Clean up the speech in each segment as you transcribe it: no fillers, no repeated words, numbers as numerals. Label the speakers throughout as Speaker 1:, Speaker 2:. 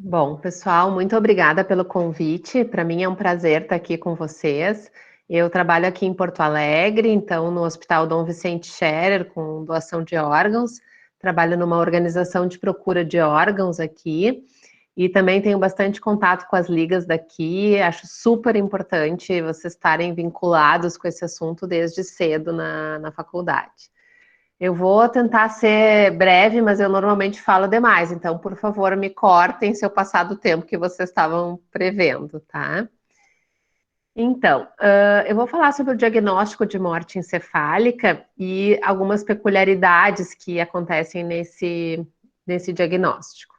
Speaker 1: Bom, pessoal, muito obrigada pelo convite. Para mim é um prazer estar aqui com vocês. Eu trabalho aqui em Porto Alegre, então no Hospital Dom Vicente Scherer, com doação de órgãos. Trabalho numa organização de procura de órgãos aqui e também tenho bastante contato com as ligas daqui. Acho super importante vocês estarem vinculados com esse assunto desde cedo na faculdade. Eu vou tentar ser breve, mas eu normalmente falo demais, então, por favor, me cortem se eu passar do tempo que vocês estavam prevendo, tá? Então, eu vou falar sobre o diagnóstico de morte encefálica e algumas peculiaridades que acontecem nesse diagnóstico.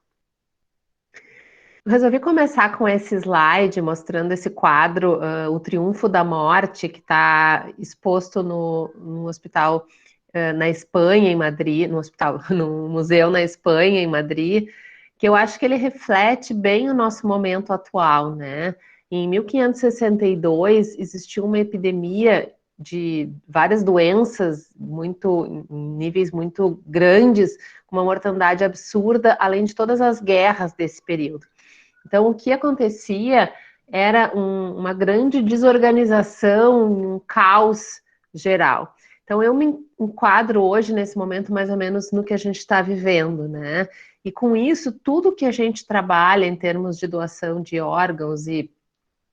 Speaker 1: Eu resolvi começar com esse slide mostrando esse quadro, O Triunfo da Morte, que está exposto no hospital na Espanha, em Madrid, no hospital, no museu na Espanha, em Madrid, que eu acho que ele reflete bem o nosso momento atual, né? Em 1562 existiu uma epidemia de várias doenças em níveis muito grandes, com uma mortandade absurda, além de todas as guerras desse período. Então, o que acontecia era uma grande desorganização, um caos geral. Então, eu me enquadro hoje, nesse momento, mais ou menos no que a gente está vivendo, né? E com isso, tudo que a gente trabalha em termos de doação de órgãos e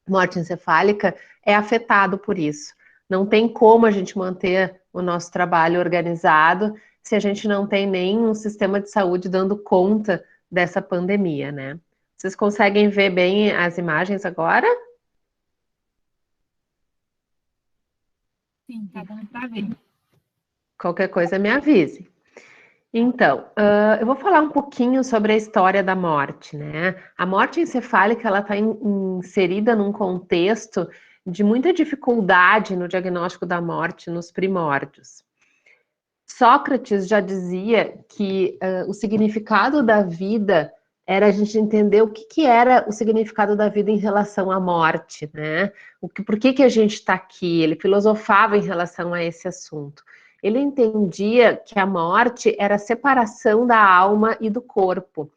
Speaker 1: morte encefálica é afetado por isso. Não tem como a gente manter o nosso trabalho organizado se a gente não tem nem um sistema de saúde dando conta dessa pandemia, né? Vocês conseguem ver bem as imagens agora?
Speaker 2: Sim, tá dando para ver.
Speaker 1: Qualquer coisa me avise. Então, eu vou falar um pouquinho sobre a história da morte, né? A morte encefálica, ela está inserida num contexto de muita dificuldade no diagnóstico da morte nos primórdios. Sócrates já dizia que o significado da vida era a gente entender o que era o significado da vida em relação à morte, né? Por que a gente está aqui? Ele filosofava em relação a esse assunto. Ele entendia que a morte era a separação da alma e do corpo,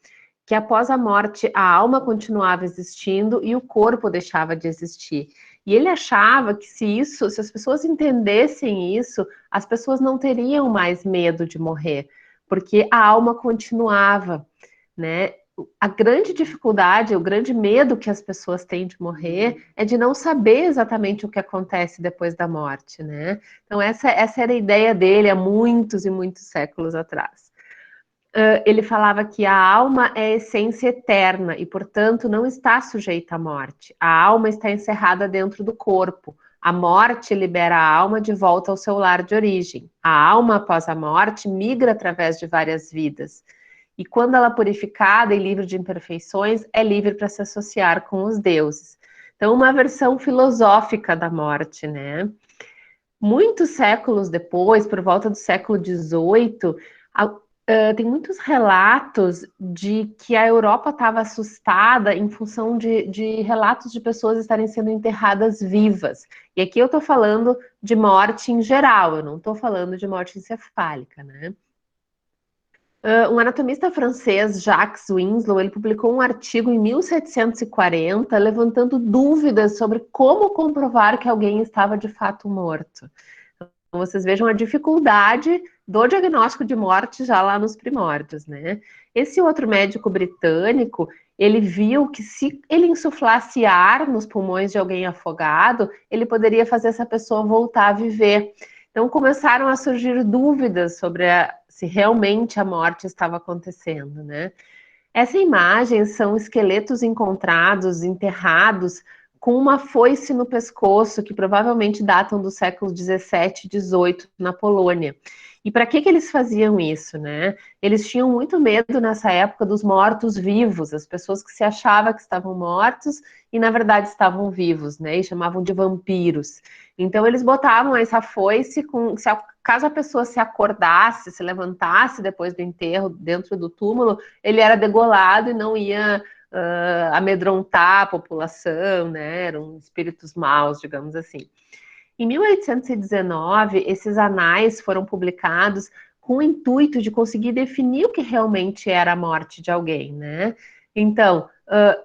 Speaker 1: que após a morte a alma continuava existindo e o corpo deixava de existir. E ele achava que se as pessoas entendessem isso, as pessoas não teriam mais medo de morrer, porque a alma continuava, né? A grande dificuldade, o grande medo que as pessoas têm de morrer é de não saber exatamente o que acontece depois da morte, né? Então essa era a ideia dele há muitos e muitos séculos atrás. Ele falava que a alma é a essência eterna e, portanto, não está sujeita à morte. A alma está encerrada dentro do corpo. A morte libera a alma de volta ao seu lar de origem. A alma, após a morte, migra através de várias vidas. E quando ela é purificada e livre de imperfeições, é livre para se associar com os deuses. Então, uma versão filosófica da morte, né? Muitos séculos depois, por volta do século XVIII, tem muitos relatos de que a Europa estava assustada em função de relatos de pessoas estarem sendo enterradas vivas. E aqui eu estou falando de morte em geral, eu não estou falando de morte encefálica, né? Um anatomista francês, Jacques Winslow, ele publicou um artigo em 1740, levantando dúvidas sobre como comprovar que alguém estava de fato morto. Então, vocês vejam a dificuldade do diagnóstico de morte já lá nos primórdios, né? Esse outro médico britânico, ele viu que se ele insuflasse ar nos pulmões de alguém afogado, ele poderia fazer essa pessoa voltar a viver. Então começaram a surgir dúvidas sobre se realmente a morte estava acontecendo, né? Essa imagem são esqueletos encontrados, enterrados, com uma foice no pescoço, que provavelmente datam do século 17 e 18 na Polônia. E para que eles faziam isso, né? Eles tinham muito medo nessa época dos mortos-vivos, as pessoas que se achavam que estavam mortos e na verdade estavam vivos, né? E chamavam de vampiros. Então eles botavam essa foice caso a pessoa se acordasse, se levantasse depois do enterro dentro do túmulo, ele era degolado e não ia amedrontar a população, né? Eram espíritos maus, digamos assim. Em 1819, esses anais foram publicados com o intuito de conseguir definir o que realmente era a morte de alguém, né? Então,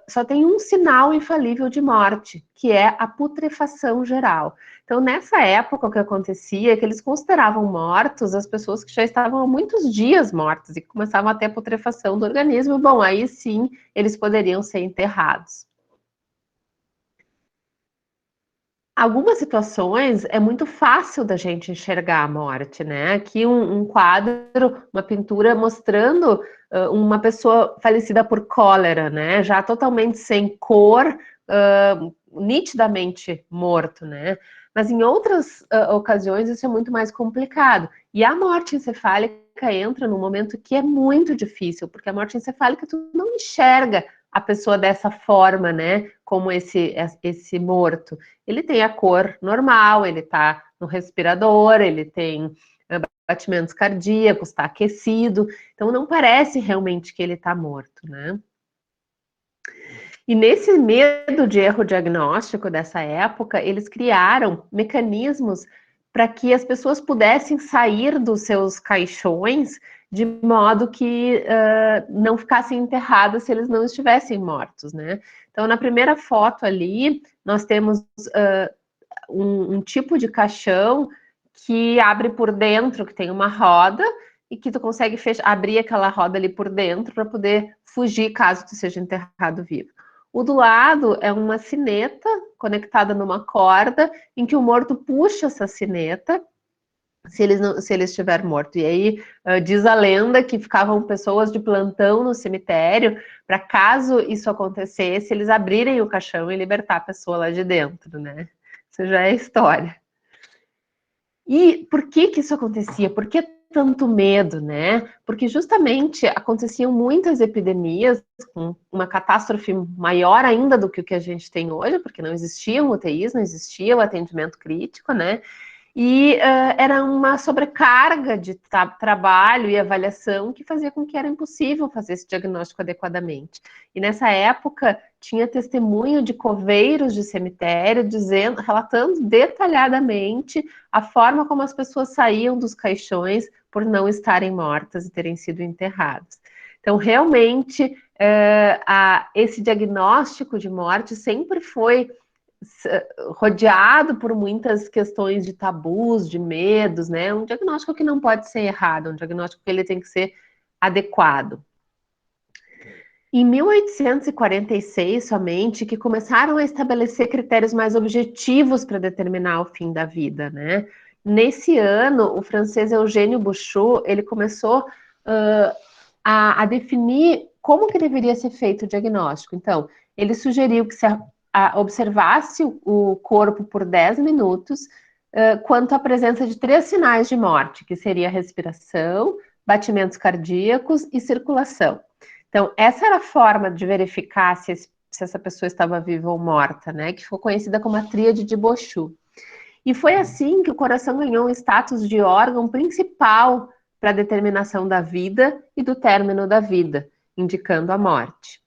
Speaker 1: só tem um sinal infalível de morte, que é a putrefação geral. Então, nessa época, o que acontecia é que eles consideravam mortos as pessoas que já estavam há muitos dias mortas e que começavam a ter a putrefação do organismo. Bom, aí sim, eles poderiam ser enterrados. Algumas situações é muito fácil da gente enxergar a morte, né? Aqui um quadro, uma pintura mostrando uma pessoa falecida por cólera, né? Já totalmente sem cor, nitidamente morto, né? Mas em outras ocasiões isso é muito mais complicado. E a morte encefálica entra num momento que é muito difícil, porque a morte encefálica tu não enxerga a pessoa dessa forma, né? Como esse morto. Ele tem a cor normal, ele está no respirador, ele tem batimentos cardíacos, está aquecido, então não parece realmente que ele está morto, né? E nesse medo de erro diagnóstico dessa época, eles criaram mecanismos para que as pessoas pudessem sair dos seus caixões de modo que não ficassem enterradas se eles não estivessem mortos, né? Então, na primeira foto ali, nós temos um tipo de caixão que abre por dentro, que tem uma roda, e que tu consegue abrir aquela roda ali por dentro para poder fugir caso tu seja enterrado vivo. O do lado é uma sineta conectada numa corda, em que o morto puxa essa sineta, se ele estiver morto. E aí diz a lenda que ficavam pessoas de plantão no cemitério, para caso isso acontecesse, eles abrirem o caixão e libertar a pessoa lá de dentro, né? Isso já é história. E por que isso acontecia? Por que tanto medo, né? Porque justamente aconteciam muitas epidemias com uma catástrofe maior ainda do que o que a gente tem hoje, porque não existiam UTIs, não existia o atendimento crítico, né? E era uma sobrecarga de trabalho e avaliação que fazia com que era impossível fazer esse diagnóstico adequadamente. E nessa época tinha testemunho de coveiros de cemitério relatando detalhadamente a forma como as pessoas saíam dos caixões por não estarem mortas e terem sido enterradas. Então, realmente, esse diagnóstico de morte sempre foi rodeado por muitas questões de tabus, de medos, né? Um diagnóstico que não pode ser errado, um diagnóstico que ele tem que ser adequado. Em 1846, somente, que começaram a estabelecer critérios mais objetivos para determinar o fim da vida, né? Nesse ano, o francês Eugênio Bouchot, ele começou a definir como que deveria ser feito o diagnóstico. Então, ele sugeriu que se observasse o corpo por 10 minutos, quanto à presença de 3 sinais de morte, que seria respiração, batimentos cardíacos e circulação. Então, essa era a forma de verificar se essa pessoa estava viva ou morta, né? Que ficou conhecida como a tríade de Bouchot. E foi assim que o coração ganhou um status de órgão principal para a determinação da vida e do término da vida, indicando a morte.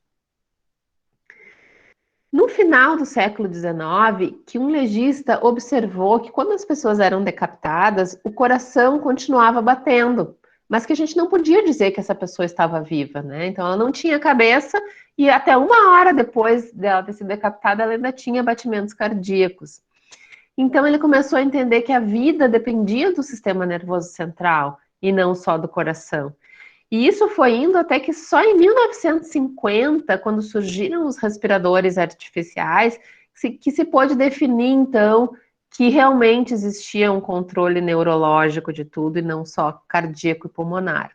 Speaker 1: No final do século XIX, que um legista observou que quando as pessoas eram decapitadas, o coração continuava batendo, mas que a gente não podia dizer que essa pessoa estava viva, né? Então ela não tinha cabeça e até 1 hora depois dela ter sido decapitada, ela ainda tinha batimentos cardíacos. Então ele começou a entender que a vida dependia do sistema nervoso central e não só do coração. E isso foi indo até que só em 1950, quando surgiram os respiradores artificiais, que se pôde definir, então, que realmente existia um controle neurológico de tudo e não só cardíaco e pulmonar.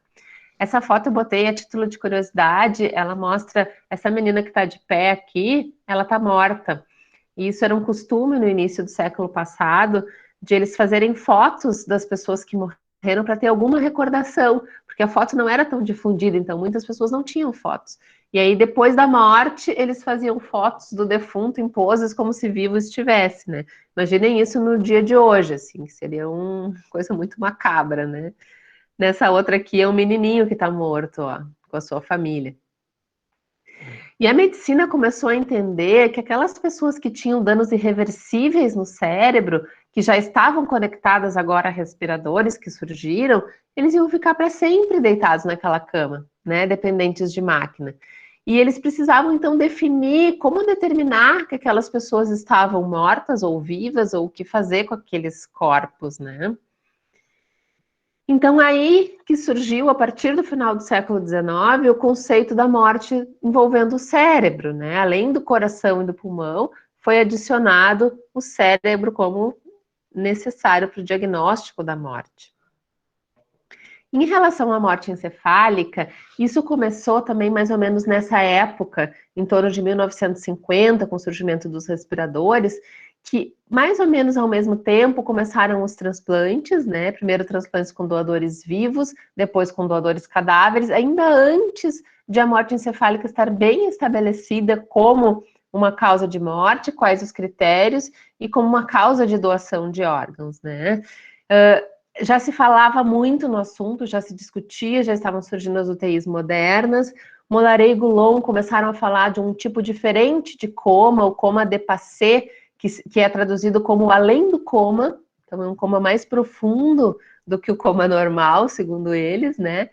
Speaker 1: Essa foto eu botei a título de curiosidade, ela mostra essa menina que está de pé aqui, ela está morta. E isso era um costume no início do século passado, de eles fazerem fotos das pessoas que morreram para ter alguma recordação, porque a foto não era tão difundida, então muitas pessoas não tinham fotos. E aí, depois da morte, eles faziam fotos do defunto em poses como se vivo estivesse, né? Imaginem isso no dia de hoje, assim, seria uma coisa muito macabra, né? Nessa outra aqui é um menininho que está morto, ó, com a sua família. E a medicina começou a entender que aquelas pessoas que tinham danos irreversíveis no cérebro, que já estavam conectadas agora a respiradores que surgiram, eles iam ficar para sempre deitados naquela cama, né, dependentes de máquina. E eles precisavam, então, definir como determinar que aquelas pessoas estavam mortas ou vivas, ou o que fazer com aqueles corpos, né? Então, aí que surgiu, a partir do final do século XIX, o conceito da morte envolvendo o cérebro, né? Além do coração e do pulmão, foi adicionado o cérebro como necessário para o diagnóstico da morte. Em relação à morte encefálica, isso começou também mais ou menos nessa época, em torno de 1950, com o surgimento dos respiradores, que mais ou menos ao mesmo tempo começaram os transplantes, né? Primeiro transplantes com doadores vivos, depois com doadores cadáveres, ainda antes de a morte encefálica estar bem estabelecida como uma causa de morte, quais os critérios, e como uma causa de doação de órgãos, né? Já se falava muito no assunto, já se discutia, já estavam surgindo as UTIs modernas. Mollaret e Goulon começaram a falar de um tipo diferente de coma, o coma de Passé, que é traduzido como além do coma, então é um coma mais profundo do que o coma normal, segundo eles, né?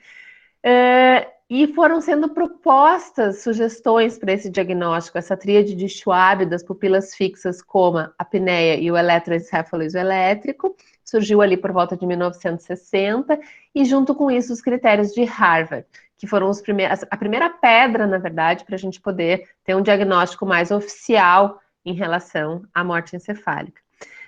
Speaker 1: E foram sendo propostas sugestões para esse diagnóstico, essa tríade de Schwab das pupilas fixas, coma, apneia e o eletroencefalo isoelétrico, surgiu ali por volta de 1960, e junto com isso os critérios de Harvard, que foram a primeira pedra, na verdade, para a gente poder ter um diagnóstico mais oficial em relação à morte encefálica.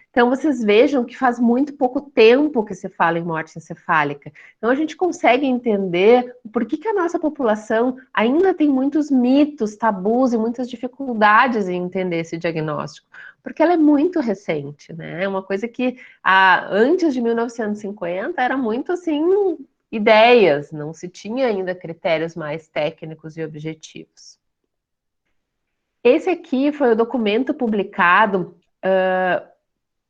Speaker 1: Então, vocês vejam que faz muito pouco tempo que se fala em morte encefálica. Então, a gente consegue entender por que a nossa população ainda tem muitos mitos, tabus e muitas dificuldades em entender esse diagnóstico. Porque ela é muito recente, né? É uma coisa que antes de 1950 era muito assim, ideias, não se tinha ainda critérios mais técnicos e objetivos. Esse aqui foi o documento publicado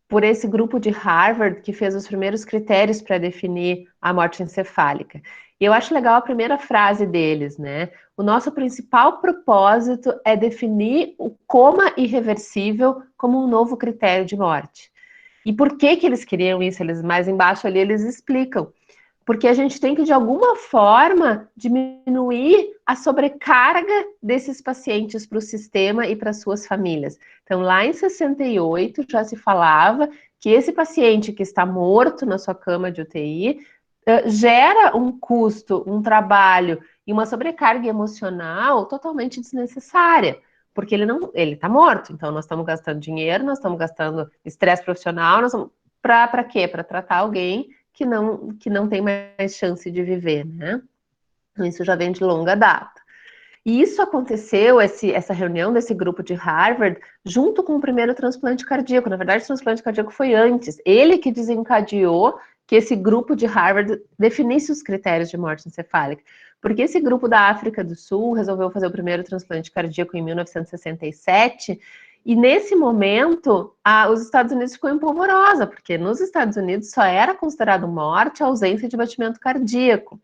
Speaker 1: por esse grupo de Harvard que fez os primeiros critérios para definir a morte encefálica. E eu acho legal a primeira frase deles, né? O nosso principal propósito é definir o coma irreversível como um novo critério de morte. E por que eles queriam isso? Eles mais embaixo ali eles explicam. Porque a gente tem que, de alguma forma, diminuir a sobrecarga desses pacientes para o sistema e para suas famílias. Então, lá em 68, já se falava que esse paciente que está morto na sua cama de UTI gera um custo, um trabalho e uma sobrecarga emocional totalmente desnecessária. Porque ele está morto, então nós estamos gastando dinheiro, nós estamos gastando estresse profissional, para quê? Para tratar alguém que não tem mais chance de viver, né? Isso já vem de longa data. E isso aconteceu, essa reunião desse grupo de Harvard, junto com o primeiro transplante cardíaco. Na verdade, o transplante cardíaco foi antes. Ele que desencadeou que esse grupo de Harvard definisse os critérios de morte encefálica. Porque esse grupo da África do Sul resolveu fazer o primeiro transplante cardíaco em 1967, e nesse momento, os Estados Unidos ficou em polvorosa, porque nos Estados Unidos só era considerado morte a ausência de batimento cardíaco.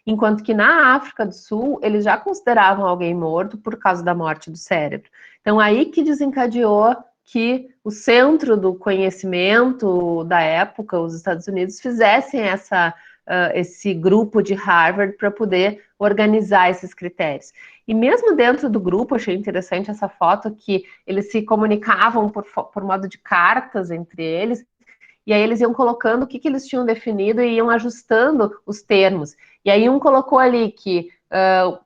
Speaker 1: Enquanto que na África do Sul, eles já consideravam alguém morto por causa da morte do cérebro. Então, aí que desencadeou que o centro do conhecimento da época, os Estados Unidos, fizessem esse grupo de Harvard para poder organizar esses critérios. E mesmo dentro do grupo, achei interessante essa foto que eles se comunicavam por modo de cartas entre eles, e aí eles iam colocando o que eles tinham definido e iam ajustando os termos. E aí um colocou ali que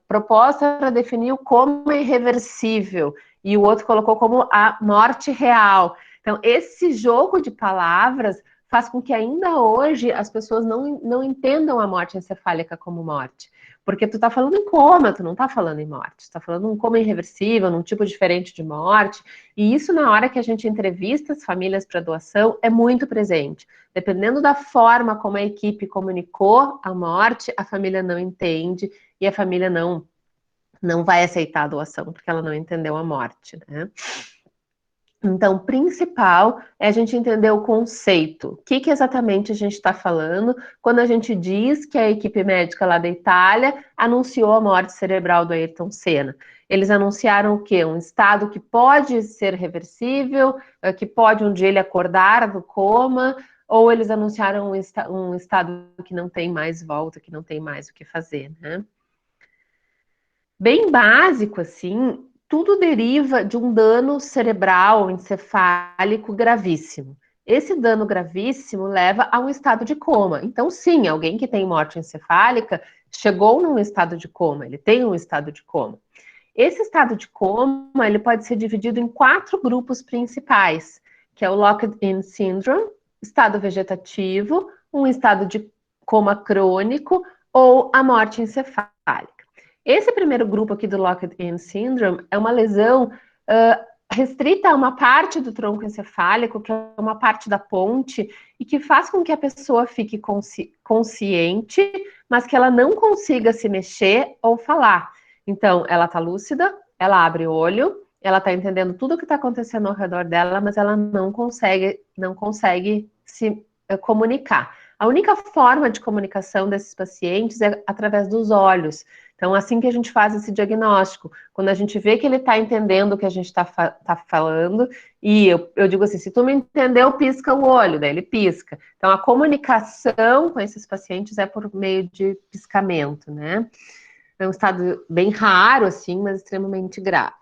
Speaker 1: proposta era definir o como irreversível, e o outro colocou como a morte real. Então, esse jogo de palavras faz com que ainda hoje as pessoas não entendam a morte encefálica como morte. Porque tu tá falando em coma, tu não tá falando em morte. Tu tá falando em um coma irreversível, num tipo diferente de morte. E isso, na hora que a gente entrevista as famílias para doação, é muito presente. Dependendo da forma como a equipe comunicou a morte, a família não entende e a família não vai aceitar a doação, porque ela não entendeu a morte, né? Então, o principal é a gente entender o conceito. O que exatamente a gente está falando quando a gente diz que a equipe médica lá da Itália anunciou a morte cerebral do Ayrton Senna. Eles anunciaram o quê? Um estado que pode ser reversível, que pode um dia ele acordar do coma, ou eles anunciaram um estado que não tem mais volta, que não tem mais o que fazer, né? Bem básico, assim, tudo deriva de um dano cerebral encefálico gravíssimo. Esse dano gravíssimo leva a um estado de coma. Então, sim, alguém que tem morte encefálica chegou num estado de coma, ele tem um estado de coma. Esse estado de coma, ele pode ser dividido em 4 grupos principais, que é o Locked-in Syndrome, estado vegetativo, um estado de coma crônico ou a morte encefálica. Esse primeiro grupo aqui do Locked-in Syndrome é uma lesão restrita a uma parte do tronco encefálico, que é uma parte da ponte, e que faz com que a pessoa fique consciente, mas que ela não consiga se mexer ou falar. Então, ela está lúcida, ela abre o olho, ela está entendendo tudo o que está acontecendo ao redor dela, mas ela não consegue se comunicar. A única forma de comunicação desses pacientes é através dos olhos. Então, assim que a gente faz esse diagnóstico, quando a gente vê que ele está entendendo o que a gente está falando, e eu digo assim, se tu me entendeu, pisca o olho, daí ele pisca. Então, a comunicação com esses pacientes é por meio de piscamento, né? É um estado bem raro, assim, mas extremamente grave.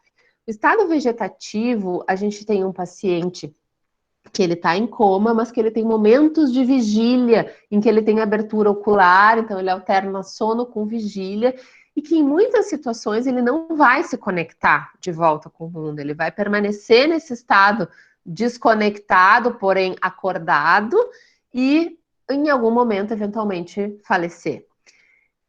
Speaker 1: O estado vegetativo, a gente tem um paciente que ele está em coma, mas que ele tem momentos de vigília, em que ele tem abertura ocular, então ele alterna sono com vigília, e que em muitas situações ele não vai se conectar de volta com o mundo, ele vai permanecer nesse estado desconectado, porém acordado, e em algum momento, eventualmente, falecer.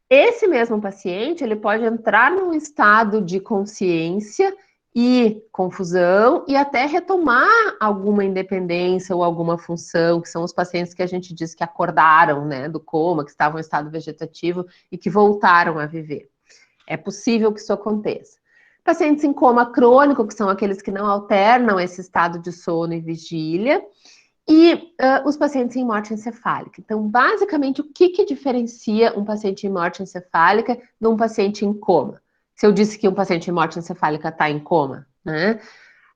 Speaker 1: Esse mesmo paciente, ele pode entrar num estado de consciência e confusão e até retomar alguma independência ou alguma função, que são os pacientes que a gente diz que acordaram, né, do coma, que estavam em estado vegetativo e que voltaram a viver. É possível que isso aconteça. Pacientes em coma crônico, que são aqueles que não alternam esse estado de sono e vigília, e os pacientes em morte encefálica. Então, basicamente, o que diferencia um paciente em morte encefálica de um paciente em coma? Se eu disse que um paciente em morte encefálica está em coma, né?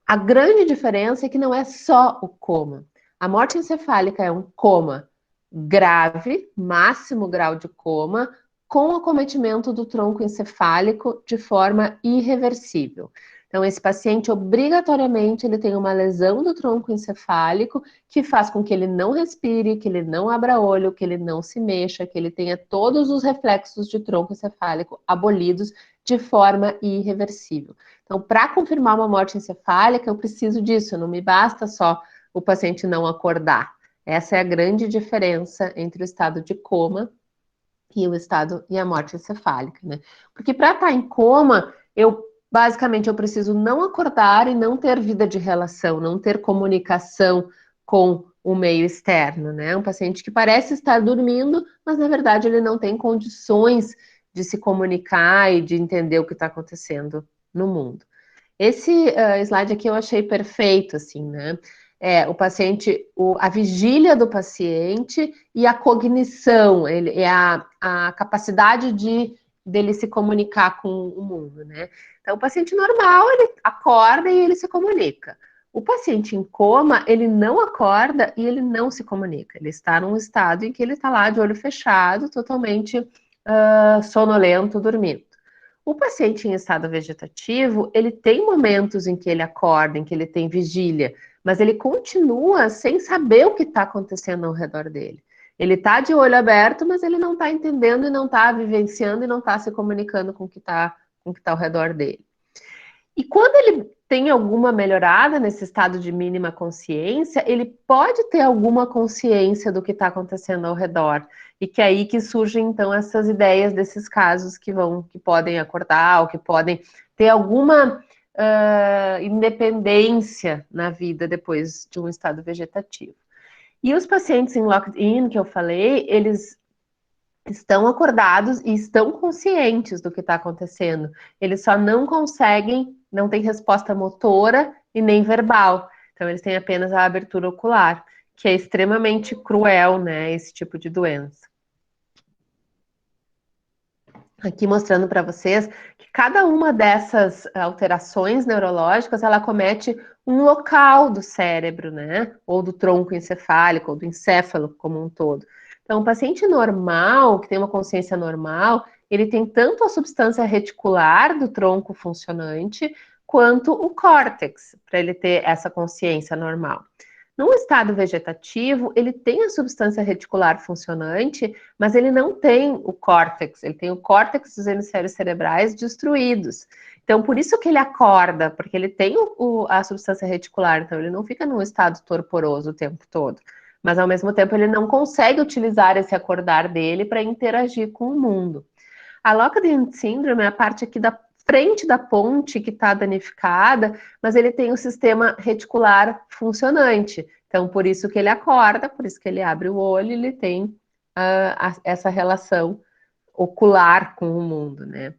Speaker 1: A grande diferença é que não é só o coma. A morte encefálica é um coma grave, máximo grau de coma, com acometimento do tronco encefálico de forma irreversível. Então, esse paciente, obrigatoriamente, ele tem uma lesão do tronco encefálico que faz com que ele não respire, que ele não abra olho, que ele não se mexa, que ele tenha todos os reflexos de tronco encefálico abolidos de forma irreversível. Então, para confirmar uma morte encefálica, eu preciso disso, não me basta só o paciente não acordar. Essa é a grande diferença entre o estado de coma e o estado e a morte encefálica, né? Porque para estar em coma, basicamente eu preciso não acordar e não ter vida de relação, não ter comunicação com o meio externo, né? Um paciente que parece estar dormindo, mas na verdade ele não tem condições de se comunicar e de entender o que está acontecendo no mundo. Esse slide aqui eu achei perfeito, assim, né? O paciente, a vigília do paciente e a cognição, a capacidade dele se comunicar com o mundo, né? Então, o paciente normal, ele acorda e ele se comunica. O paciente em coma, ele não acorda e ele não se comunica. Ele está num estado em que ele está lá de olho fechado, totalmente sonolento, dormindo. O paciente em estado vegetativo, ele tem momentos em que ele acorda, em que ele tem vigília, mas ele continua sem saber o que está acontecendo ao redor dele. Ele está de olho aberto, mas ele não está entendendo e não está vivenciando e não está se comunicando com o que está ao redor dele. E quando ele tem alguma melhorada nesse estado de mínima consciência, ele pode ter alguma consciência do que está acontecendo ao redor. E que é aí que surgem, então, essas ideias desses casos que podem acordar, ou que podem ter alguma independência na vida depois de um estado vegetativo. E os pacientes em locked-in, que eu falei, eles estão acordados e estão conscientes do que está acontecendo. Eles só não conseguem, não têm resposta motora e nem verbal. Então, eles têm apenas a abertura ocular, que é extremamente cruel, né, esse tipo de doença. Aqui mostrando para vocês que cada uma dessas alterações neurológicas, ela comete um local do cérebro, né, ou do tronco encefálico, ou do encéfalo como um todo. Então, o paciente normal, que tem uma consciência normal, ele tem tanto a substância reticular do tronco funcionante, quanto o córtex, para ele ter essa consciência normal. No estado vegetativo, ele tem a substância reticular funcionante, mas ele não tem o córtex, ele tem o córtex dos hemisférios cerebrais destruídos. Então, por isso que ele acorda, porque ele tem a substância reticular, então ele não fica num estado torporoso o tempo todo. Mas, ao mesmo tempo, ele não consegue utilizar esse acordar dele para interagir com o mundo. A Locke Syndrome é a parte aqui da frente da ponte que está danificada, mas ele tem o sistema reticular funcionante. Então, por isso que ele acorda, por isso que ele abre o olho, ele tem essa relação ocular com o mundo, né?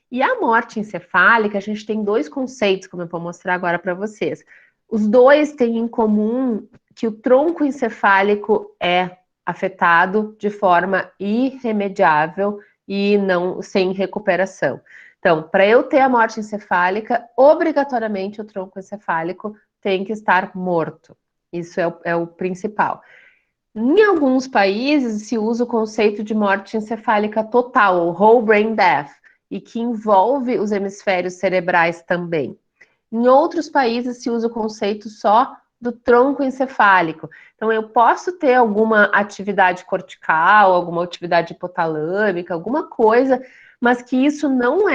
Speaker 1: E a morte encefálica, a gente tem dois conceitos, como eu vou mostrar agora para vocês. Os dois têm em comum que o tronco encefálico é afetado de forma irremediável e não sem recuperação. Então, para eu ter a morte encefálica, obrigatoriamente o tronco encefálico tem que estar morto. Isso é o principal. Em alguns países se usa o conceito de morte encefálica total, ou whole brain death, e que envolve os hemisférios cerebrais também. Em outros países se usa o conceito só do tronco encefálico. Então, eu posso ter alguma atividade cortical, alguma atividade hipotalâmica, alguma coisa, mas que isso não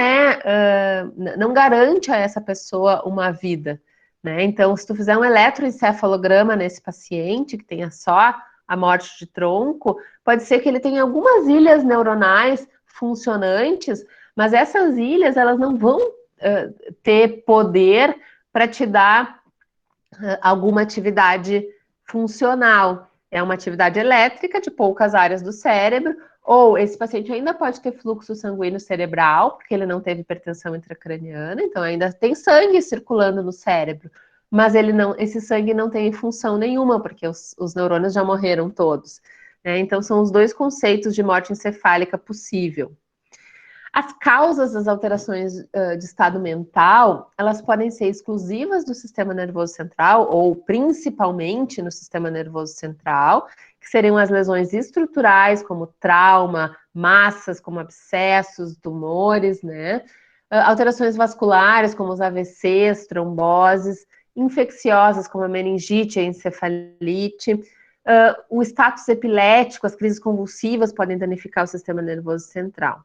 Speaker 1: garante a essa pessoa uma vida, né? Então, se tu fizer um eletroencefalograma nesse paciente, que tenha só a morte de tronco, pode ser que ele tenha algumas ilhas neuronais funcionantes, mas essas ilhas, elas não vão ter poder para te dar alguma atividade funcional. É uma atividade elétrica de poucas áreas do cérebro, ou esse paciente ainda pode ter fluxo sanguíneo cerebral, porque ele não teve hipertensão intracraniana, então ainda tem sangue circulando no cérebro, mas esse sangue não tem função nenhuma, porque os neurônios já morreram todos. Né? Então são os dois conceitos de morte encefálica possível. As causas das alterações de estado mental, elas podem ser exclusivas do sistema nervoso central ou principalmente no sistema nervoso central, que seriam as lesões estruturais, como trauma, massas, como abscessos, tumores, né? Alterações vasculares, como os AVCs, tromboses, infecciosas, como a meningite, a encefalite. O status epilético, as crises convulsivas podem danificar o sistema nervoso central.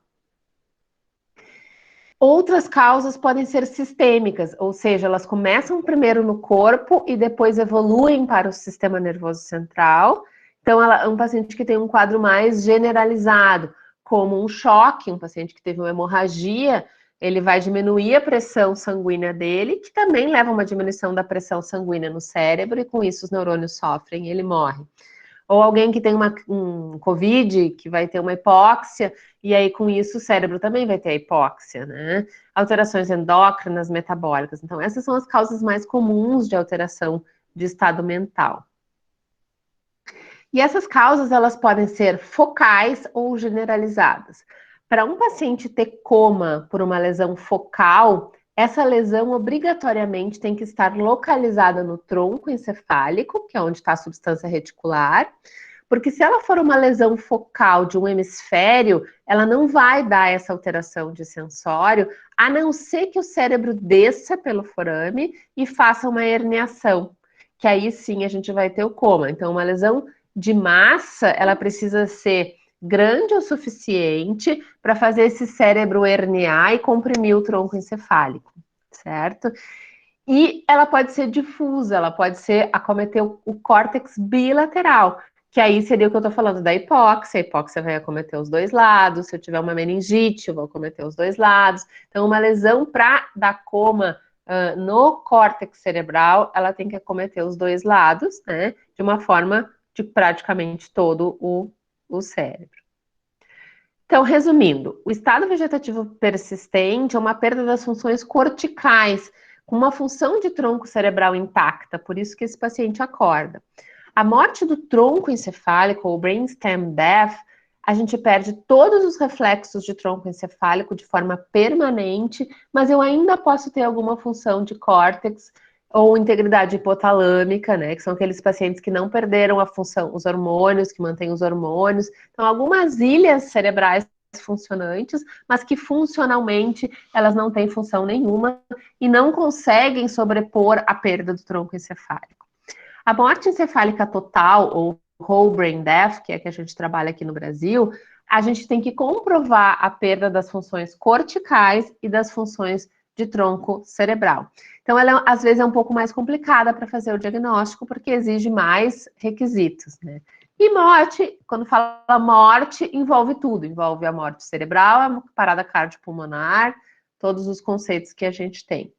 Speaker 1: Outras causas podem ser sistêmicas, ou seja, elas começam primeiro no corpo e depois evoluem para o sistema nervoso central. Então, um paciente que tem um quadro mais generalizado, como um choque, um paciente que teve uma hemorragia, ele vai diminuir a pressão sanguínea dele, que também leva a uma diminuição da pressão sanguínea no cérebro, e com isso os neurônios sofrem e ele morre. Ou alguém que tem um COVID, que vai ter uma hipóxia, e aí com isso o cérebro também vai ter a hipóxia, né? Alterações endócrinas, metabólicas. Então, essas são as causas mais comuns de alteração de estado mental. E essas causas, elas podem ser focais ou generalizadas. Para um paciente ter coma por uma lesão focal, essa lesão obrigatoriamente tem que estar localizada no tronco encefálico, que é onde está a substância reticular, porque se ela for uma lesão focal de um hemisfério, ela não vai dar essa alteração de sensório, a não ser que o cérebro desça pelo forame e faça uma herniação, que aí sim a gente vai ter o coma. Então, uma lesão de massa, ela precisa ser grande o suficiente para fazer esse cérebro herniar e comprimir o tronco encefálico, certo? E ela pode ser difusa, ela pode acometer o córtex bilateral, que aí seria o que eu estou falando da hipóxia. A hipóxia vai acometer os dois lados. Se eu tiver uma meningite, eu vou acometer os dois lados. Então, uma lesão para dar coma no córtex cerebral, ela tem que acometer os dois lados, né? De uma forma de praticamente todo o cérebro. Então, resumindo, o estado vegetativo persistente é uma perda das funções corticais, com uma função de tronco cerebral intacta, por isso que esse paciente acorda. A morte do tronco encefálico, ou brainstem death, a gente perde todos os reflexos de tronco encefálico de forma permanente, mas eu ainda posso ter alguma função de córtex ou integridade hipotalâmica, né? Que são aqueles pacientes que não perderam a função, os hormônios, que mantêm os hormônios. Então, algumas ilhas cerebrais funcionantes, mas que funcionalmente elas não têm função nenhuma e não conseguem sobrepor a perda do tronco encefálico. A morte encefálica total, ou whole brain death, que é a que a gente trabalha aqui no Brasil, a gente tem que comprovar a perda das funções corticais e das funções de tronco cerebral. Então, ela às vezes é um pouco mais complicada para fazer o diagnóstico, porque exige mais requisitos, né? E morte, quando fala morte, envolve tudo, envolve a morte cerebral, a parada cardiopulmonar, todos os conceitos que a gente tem.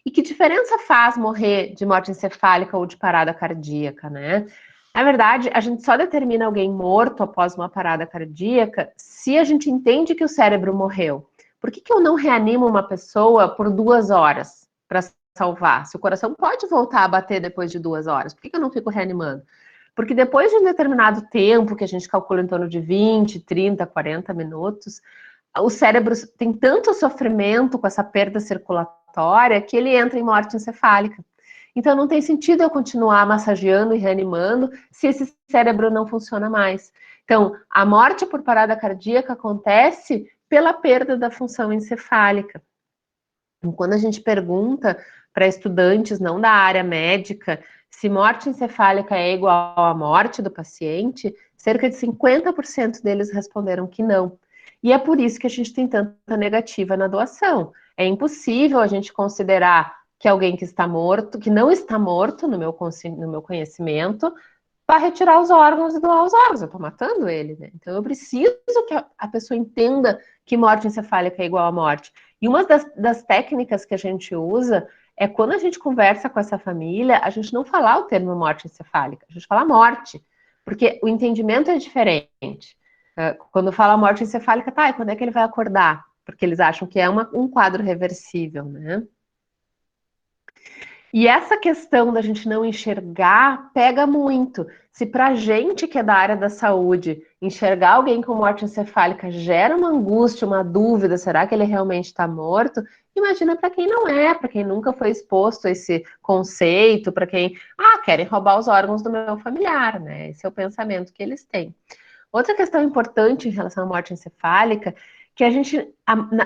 Speaker 1: E que diferença faz morrer de morte encefálica ou de parada cardíaca, né? Na verdade, a gente só determina alguém morto após uma parada cardíaca se a gente entende que o cérebro morreu. Por que eu não reanimo uma pessoa por 2 horas para salvar? Se o coração pode voltar a bater depois de 2 horas, por que eu não fico reanimando? Porque depois de um determinado tempo, que a gente calcula em torno de 20, 30, 40 minutos, o cérebro tem tanto sofrimento com essa perda circulatória que ele entra em morte encefálica. Então não tem sentido eu continuar massageando e reanimando se esse cérebro não funciona mais. Então, a morte por parada cardíaca acontece pela perda da função encefálica. Então, quando a gente pergunta para estudantes não da área médica se morte encefálica é igual à morte do paciente, cerca de 50% deles responderam que não. E é por isso que a gente tem tanta negativa na doação. É impossível a gente considerar que alguém que está morto, que não está morto, no meu conhecimento, vai retirar os órgãos e doar os órgãos. Eu estou matando ele, né? Então eu preciso que a pessoa entenda que morte encefálica é igual à morte. E uma das técnicas que a gente usa é quando a gente conversa com essa família, a gente não falar o termo morte encefálica, a gente fala morte, porque o entendimento é diferente. Quando fala morte encefálica, tá, e quando é que ele vai acordar? Porque eles acham que é um quadro reversível, né? E essa questão da gente não enxergar pega muito. Se pra gente que é da área da saúde, enxergar alguém com morte encefálica gera uma angústia, uma dúvida, será que ele realmente está morto? Imagina para quem não é, para quem nunca foi exposto a esse conceito, para quem, querem roubar os órgãos do meu familiar, né? Esse é o pensamento que eles têm. Outra questão importante em relação à morte encefálica, que a gente,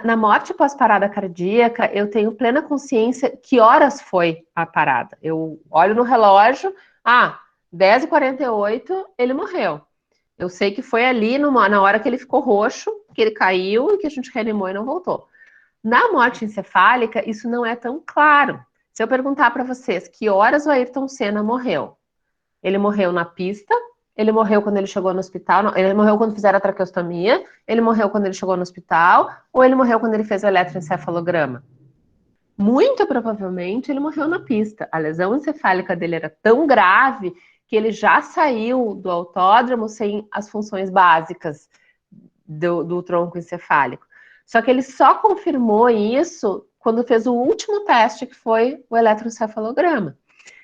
Speaker 1: na morte pós-parada cardíaca, eu tenho plena consciência que horas foi a parada. Eu olho no relógio, 10h48, ele morreu. Eu sei que foi ali na hora que ele ficou roxo, que ele caiu e que a gente reanimou e não voltou. Na morte encefálica, isso não é tão claro. Se eu perguntar para vocês que horas o Ayrton Senna morreu, ele morreu na pista, ele morreu quando ele chegou no hospital, ele morreu quando fizeram a traqueostomia, ele morreu quando ele chegou no hospital, ou ele morreu quando ele fez o eletroencefalograma? Muito provavelmente ele morreu na pista. A lesão encefálica dele era tão grave que ele já saiu do autódromo sem as funções básicas do tronco encefálico. Só que ele só confirmou isso quando fez o último teste, que foi o eletroencefalograma.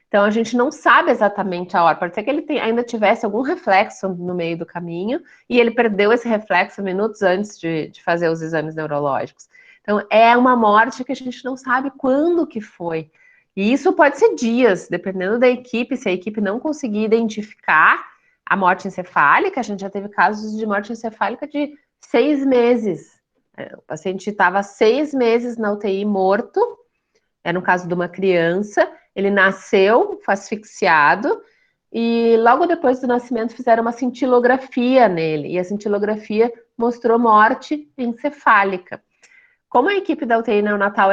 Speaker 1: Então, a gente não sabe exatamente a hora. Pode ser que ele ainda tivesse algum reflexo no meio do caminho e ele perdeu esse reflexo minutos antes de fazer os exames neurológicos. Então, é uma morte que a gente não sabe quando que foi. E isso pode ser dias, dependendo da equipe. Se a equipe não conseguir identificar a morte encefálica, a gente já teve casos de morte encefálica de 6 meses. O paciente estava 6 meses na UTI morto, era no caso de uma criança. Ele nasceu asfixiado e logo depois do nascimento fizeram uma cintilografia nele. E a cintilografia mostrou morte encefálica. Como a equipe da UTI neonatal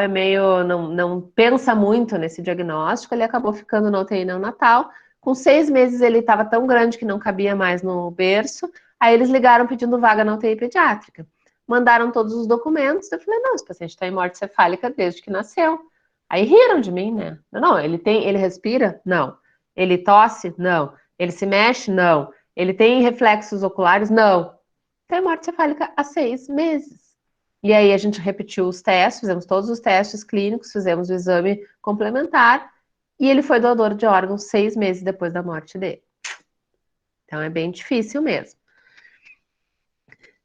Speaker 1: não pensa muito nesse diagnóstico, ele acabou ficando na UTI neonatal. Com 6 meses ele estava tão grande que não cabia mais no berço. Aí eles ligaram pedindo vaga na UTI pediátrica. Mandaram todos os documentos. Eu falei, não, esse paciente está em morte cefálica desde que nasceu. Aí riram de mim, né? Não, ele respira? Não. Ele tosse? Não. Ele se mexe? Não. Ele tem reflexos oculares? Não. Tem morte cefálica há 6 meses. E aí a gente repetiu os testes, fizemos todos os testes clínicos, fizemos o exame complementar e ele foi doador de órgãos 6 meses depois da morte dele. Então é bem difícil mesmo.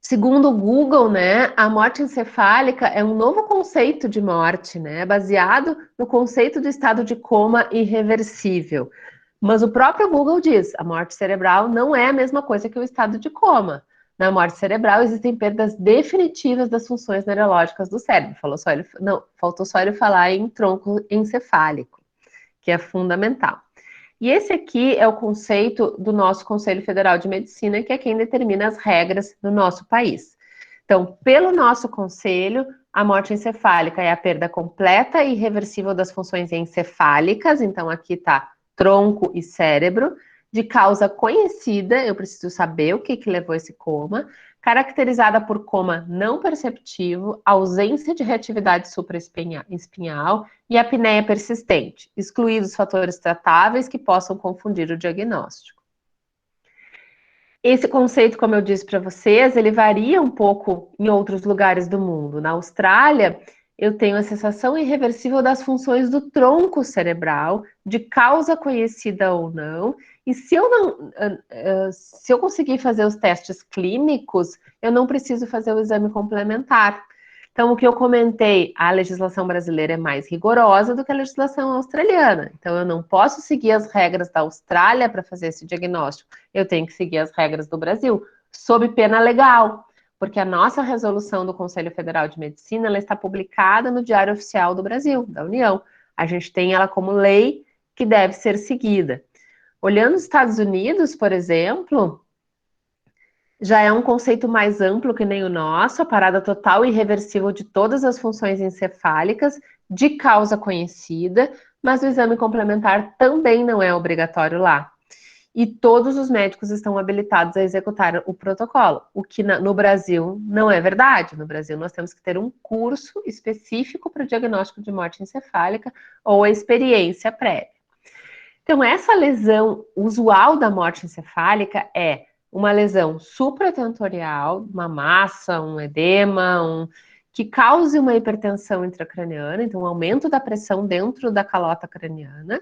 Speaker 1: Segundo o Google, né, a morte encefálica é um novo conceito de morte, né, baseado no conceito do estado de coma irreversível. Mas o próprio Google diz, a morte cerebral não é a mesma coisa que o estado de coma. na morte cerebral existem perdas definitivas das funções neurológicas do cérebro. Faltou só ele falar em tronco encefálico, que é fundamental. E esse aqui é o conceito do nosso Conselho Federal de Medicina, que é quem determina as regras do nosso país. Então, pelo nosso conselho, a morte encefálica é a perda completa e irreversível das funções encefálicas, então aqui está tronco e cérebro, de causa conhecida, eu preciso saber o que levou esse coma, caracterizada por coma não perceptivo, ausência de reatividade supraespinhal e apneia persistente, excluídos fatores tratáveis que possam confundir o diagnóstico. Esse conceito, como eu disse para vocês, ele varia um pouco em outros lugares do mundo. Na Austrália, eu tenho a cessação irreversível das funções do tronco cerebral, de causa conhecida ou não, e se eu conseguir fazer os testes clínicos, eu não preciso fazer o exame complementar. Então, o que eu comentei, a legislação brasileira é mais rigorosa do que a legislação australiana. Então, eu não posso seguir as regras da Austrália para fazer esse diagnóstico. Eu tenho que seguir as regras do Brasil, sob pena legal, porque a nossa resolução do Conselho Federal de Medicina, ela está publicada no Diário Oficial do Brasil, da União. A gente tem ela como lei que deve ser seguida. Olhando os Estados Unidos, por exemplo, já é um conceito mais amplo que nem o nosso, a parada total e irreversível de todas as funções encefálicas, de causa conhecida, mas o exame complementar também não é obrigatório lá. E todos os médicos estão habilitados a executar o protocolo, o que no Brasil não é verdade. No Brasil, nós temos que ter um curso específico para o diagnóstico de morte encefálica ou a experiência prévia. Então, essa lesão usual da morte encefálica é uma lesão supratentorial, uma massa, um edema, que cause uma hipertensão intracraniana, então um aumento da pressão dentro da calota craniana.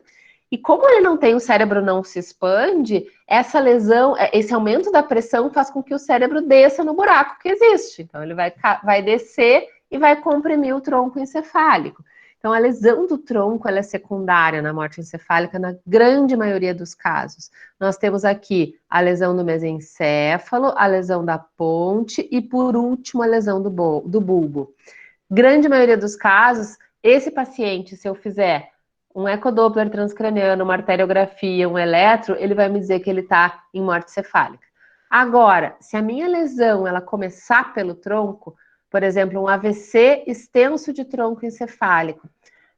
Speaker 1: E como ele não tem, o cérebro não se expande, essa lesão, esse aumento da pressão faz com que o cérebro desça no buraco que existe. Então ele vai descer e vai comprimir o tronco encefálico. Então, a lesão do tronco ela é secundária na morte encefálica na grande maioria dos casos. Nós temos aqui a lesão do mesencéfalo, a lesão da ponte e, por último, a lesão do bulbo. Grande maioria dos casos, esse paciente, se eu fizer um ecodoppler transcraniano, uma arteriografia, um eletro, ele vai me dizer que ele está em morte cefálica. Agora, se a minha lesão ela começar pelo tronco, por exemplo, um AVC extenso de tronco encefálico,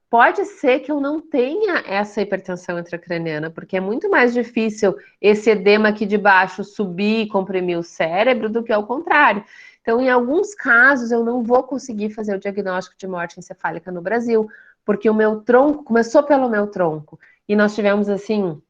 Speaker 1: pode ser que eu não tenha essa hipertensão intracraniana, porque é muito mais difícil esse edema aqui de baixo subir e comprimir o cérebro do que ao contrário. Então, em alguns casos, eu não vou conseguir fazer o diagnóstico de morte encefálica no Brasil, porque o meu tronco começou pelo meu tronco. E nós tivemos, assim,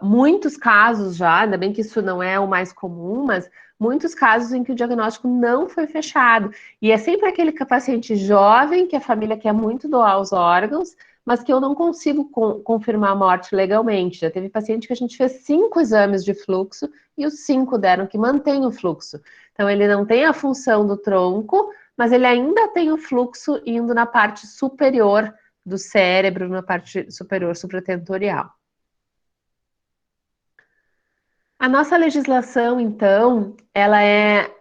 Speaker 1: muitos casos já, ainda bem que isso não é o mais comum, mas muitos casos em que o diagnóstico não foi fechado. E é sempre aquele paciente jovem, que a família quer muito doar os órgãos, mas que eu não consigo confirmar a morte legalmente. Já teve paciente que a gente fez 5 exames de fluxo e os 5 deram que mantém o fluxo. Então, ele não tem a função do tronco, mas ele ainda tem o fluxo indo na parte superior do cérebro, na parte superior supratentorial. A nossa legislação, então, ela é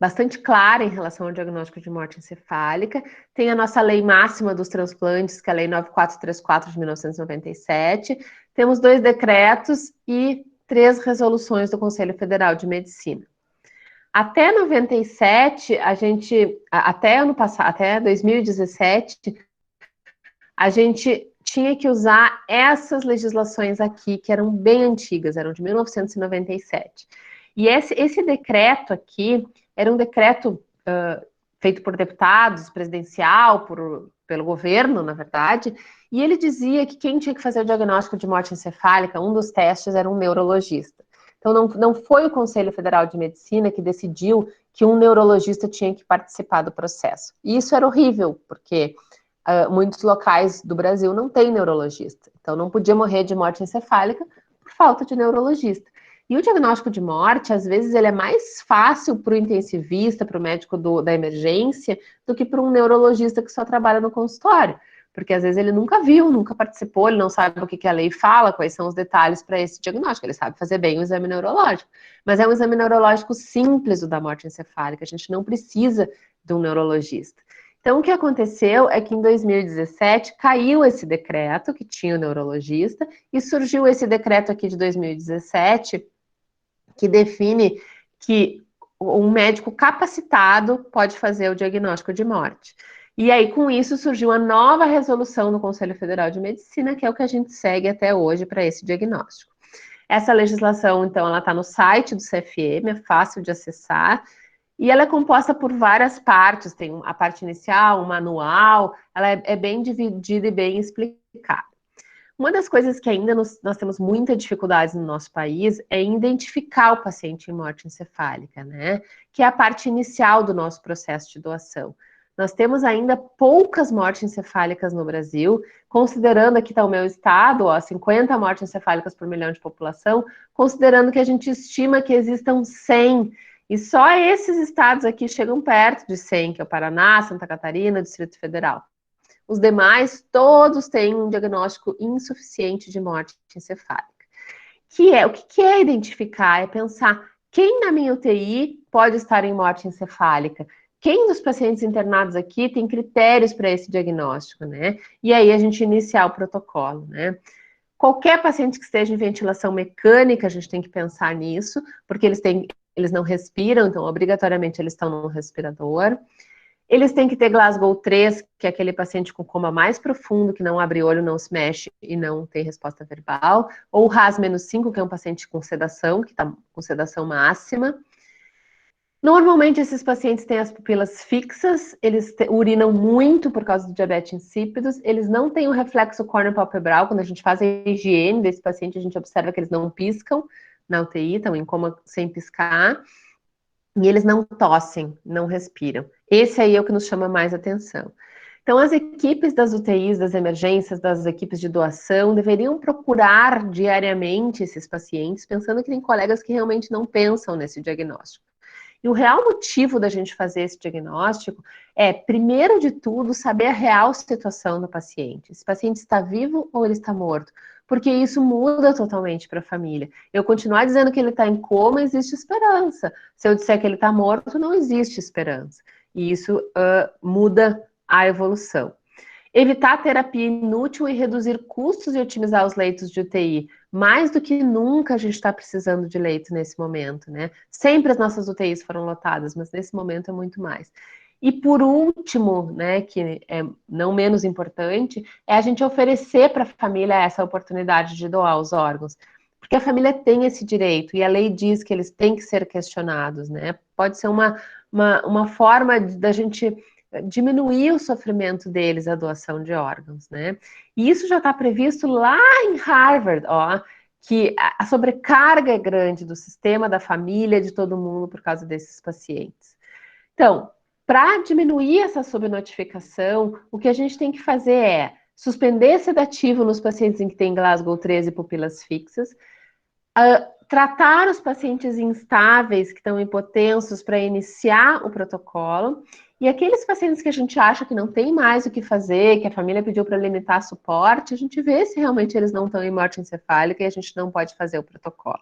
Speaker 1: bastante clara em relação ao diagnóstico de morte encefálica. Tem a nossa lei máxima dos transplantes, que é a Lei 9434 de 1997. Temos 2 decretos e 3 resoluções do Conselho Federal de Medicina. Até 97, até ano passado, até 2017, a gente tinha que usar essas legislações aqui, que eram bem antigas, eram de 1997. E esse decreto aqui era um decreto feito por deputados, presidencial, pelo governo, na verdade, e ele dizia que quem tinha que fazer o diagnóstico de morte encefálica, um dos testes era um neurologista. Então, não foi o Conselho Federal de Medicina que decidiu que um neurologista tinha que participar do processo. E isso era horrível, porque muitos locais do Brasil não tem neurologista. Então, não podia morrer de morte encefálica por falta de neurologista. E o diagnóstico de morte, às vezes, ele é mais fácil para o intensivista, para o médico da emergência, do que para um neurologista que só trabalha no consultório. porque às vezes ele nunca viu, nunca participou, ele não sabe o que a lei fala, quais são os detalhes para esse diagnóstico, ele sabe fazer bem o exame neurológico, mas é um exame neurológico simples o da morte encefálica, a gente não precisa de um neurologista. Então, o que aconteceu é que em 2017 caiu esse decreto que tinha o neurologista e surgiu esse decreto aqui de 2017 que define que um médico capacitado pode fazer o diagnóstico de morte. E aí, com isso, surgiu a nova resolução do Conselho Federal de Medicina, que é o que a gente segue até hoje para esse diagnóstico. Essa legislação, então, ela está no site do CFM, é fácil de acessar, e ela é composta por várias partes, tem a parte inicial, um manual, ela é bem dividida e bem explicada. Uma das coisas que ainda nós temos muita dificuldade no nosso país é em identificar o paciente em morte encefálica, né? Que é a parte inicial do nosso processo de doação. Nós temos ainda poucas mortes encefálicas no Brasil, considerando aqui está o meu estado, 50 mortes encefálicas por milhão de população, considerando que a gente estima que existam 100, e só esses estados aqui chegam perto de 100, que é o Paraná, Santa Catarina, Distrito Federal. Os demais, todos têm um diagnóstico insuficiente de morte encefálica. O que é identificar? É pensar quem na minha UTI pode estar em morte encefálica? Quem dos pacientes internados aqui tem critérios para esse diagnóstico, né? E aí a gente iniciar o protocolo, né? Qualquer paciente que esteja em ventilação mecânica, a gente tem que pensar nisso, porque eles não respiram, então obrigatoriamente eles estão no respirador. Eles têm que ter Glasgow 3, que é aquele paciente com coma mais profundo, que não abre olho, não se mexe e não tem resposta verbal. Ou RAS-5, que é um paciente com sedação, que está com sedação máxima. Normalmente, esses pacientes têm as pupilas fixas, eles urinam muito por causa do diabetes insípidos, eles não têm o reflexo córneo-palpebral. Quando a gente faz a higiene desse paciente, a gente observa que eles não piscam na UTI, estão em coma sem piscar. E eles não tossem, não respiram. Esse aí é o que nos chama mais atenção. Então, as equipes das UTIs, das emergências, das equipes de doação, deveriam procurar diariamente esses pacientes, pensando que tem colegas que realmente não pensam nesse diagnóstico. E o real motivo da gente fazer esse diagnóstico é, primeiro de tudo, saber a real situação do paciente. Esse paciente está vivo ou ele está morto? Porque isso muda totalmente para a família. Eu continuar dizendo que ele está em coma, existe esperança. Se eu disser que ele está morto, não existe esperança. E isso muda a evolução. Evitar terapia inútil e reduzir custos e otimizar os leitos de UTI. Mais do que nunca a gente está precisando de leito nesse momento, né? Sempre as nossas UTIs foram lotadas, mas nesse momento é muito mais. E por último, né, que é não menos importante, é a gente oferecer para a família essa oportunidade de doar os órgãos. Porque a família tem esse direito, e a lei diz que eles têm que ser questionados, né? Pode ser uma forma da gente diminuir o sofrimento deles, a doação de órgãos, né? E isso já está previsto lá em Harvard, ó, que a sobrecarga é grande do sistema, da família, de todo mundo por causa desses pacientes. Então, para diminuir essa subnotificação, o que a gente tem que fazer é suspender sedativo nos pacientes em que tem Glasgow 13 e pupilas fixas, tratar os pacientes instáveis que estão hipotensos para iniciar o protocolo, e aqueles pacientes que a gente acha que não tem mais o que fazer, que a família pediu para limitar suporte, a gente vê se realmente eles não estão em morte encefálica e a gente não pode fazer o protocolo.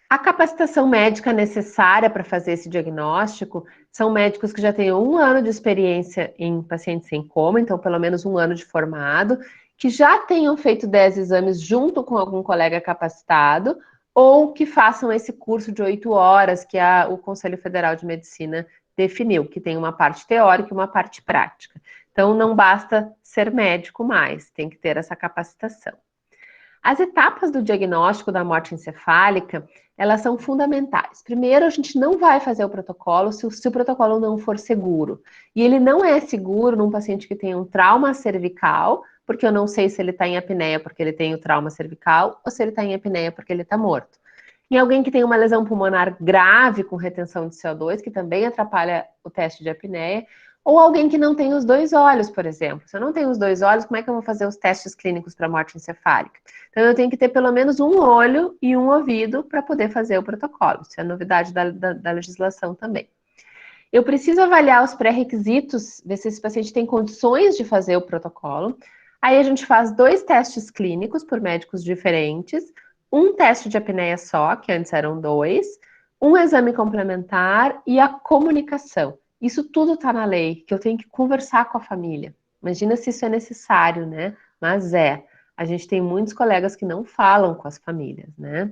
Speaker 1: A capacitação médica necessária para fazer esse diagnóstico são médicos que já têm 1 ano de experiência em pacientes em coma, então pelo menos 1 ano de formado, que já tenham feito 10 exames junto com algum colega capacitado, ou que façam esse curso de 8 horas que o Conselho Federal de Medicina definiu, que tem uma parte teórica e uma parte prática. Então não basta ser médico mais, tem que ter essa capacitação. As etapas do diagnóstico da morte encefálica, elas são fundamentais. Primeiro, a gente não vai fazer o protocolo se o protocolo não for seguro. E ele não é seguro num paciente que tem um trauma cervical, porque eu não sei se ele está em apneia porque ele tem o trauma cervical, ou se ele está em apneia porque ele está morto. Em alguém que tem uma lesão pulmonar grave com retenção de CO2, que também atrapalha o teste de apneia, ou alguém que não tem os 2 olhos, por exemplo. Se eu não tenho os 2 olhos, como é que eu vou fazer os testes clínicos para morte encefálica? Então, eu tenho que ter pelo menos um olho e um ouvido para poder fazer o protocolo. Isso é novidade da legislação também. Eu preciso avaliar os pré-requisitos, ver se esse paciente tem condições de fazer o protocolo. Aí a gente faz 2 testes clínicos por médicos diferentes, um teste de apneia só, que antes eram 2, um exame complementar e a comunicação. Isso tudo está na lei, que eu tenho que conversar com a família. Imagina se isso é necessário, né? Mas é. A gente tem muitos colegas que não falam com as famílias, né?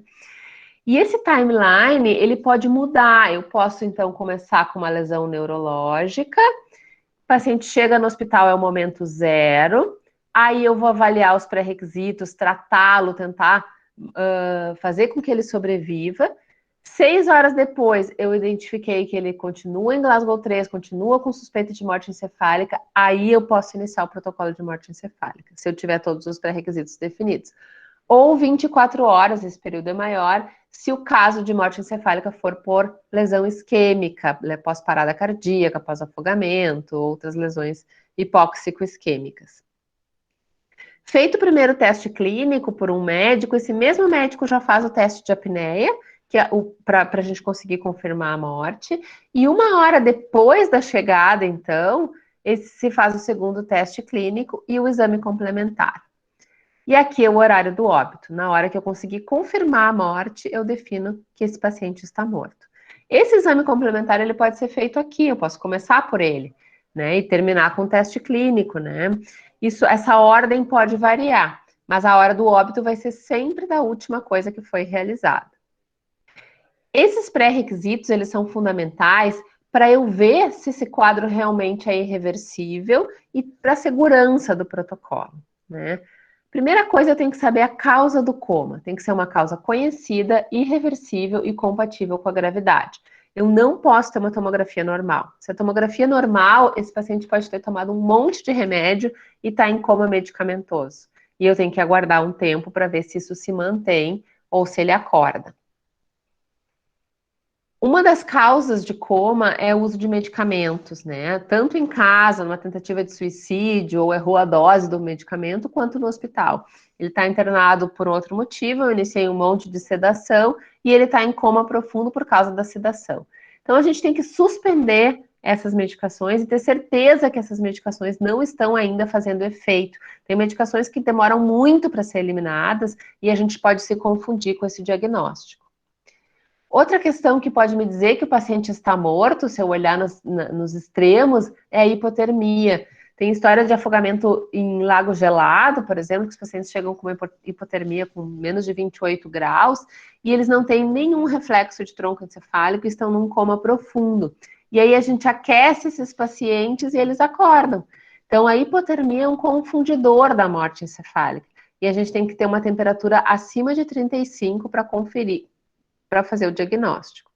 Speaker 1: E esse timeline, ele pode mudar. Eu posso, então, começar com uma lesão neurológica, o paciente chega no hospital, é o momento zero, aí eu vou avaliar os pré-requisitos, tratá-lo, tentar fazer com que ele sobreviva. 6 horas depois, eu identifiquei que ele continua em Glasgow 3, continua com suspeita de morte encefálica, aí eu posso iniciar o protocolo de morte encefálica, se eu tiver todos os pré-requisitos definidos. Ou 24 horas, esse período é maior, se o caso de morte encefálica for por lesão isquêmica, pós-parada cardíaca, pós-afogamento, outras lesões hipóxico-isquêmicas. Feito o primeiro teste clínico por um médico, esse mesmo médico já faz o teste de apneia, que é para a gente conseguir confirmar a morte, e 1 hora depois da chegada, então, se faz o segundo teste clínico e o exame complementar. E aqui é o horário do óbito. Na hora que eu conseguir confirmar a morte, eu defino que esse paciente está morto. Esse exame complementar, ele pode ser feito aqui, eu posso começar por ele, né, e terminar com o teste clínico, né? Essa ordem pode variar, mas a hora do óbito vai ser sempre da última coisa que foi realizada. Esses pré-requisitos, eles são fundamentais para eu ver se esse quadro realmente é irreversível e para a segurança do protocolo, né? Primeira coisa, eu tenho que saber a causa do coma. Tem que ser uma causa conhecida, irreversível e compatível com a gravidade. Eu não posso ter uma tomografia normal. Se a tomografia é normal, esse paciente pode ter tomado um monte de remédio e está em coma medicamentoso. E eu tenho que aguardar um tempo para ver se isso se mantém ou se ele acorda. Uma das causas de coma é o uso de medicamentos, né? Tanto em casa, numa tentativa de suicídio, ou errou a dose do medicamento, quanto no hospital. Ele está internado por outro motivo, eu iniciei um monte de sedação e ele está em coma profundo por causa da sedação. Então a gente tem que suspender essas medicações e ter certeza que essas medicações não estão ainda fazendo efeito. Tem medicações que demoram muito para ser eliminadas e a gente pode se confundir com esse diagnóstico. Outra questão que pode me dizer que o paciente está morto, se eu olhar nos extremos, é a hipotermia. Tem história de afogamento em lago gelado, por exemplo, que os pacientes chegam com uma hipotermia com menos de 28 graus e eles não têm nenhum reflexo de tronco encefálico e estão num coma profundo. E aí a gente aquece esses pacientes e eles acordam. Então a hipotermia é um confundidor da morte encefálica. E a gente tem que ter uma temperatura acima de 35 para conferir, para fazer o diagnóstico.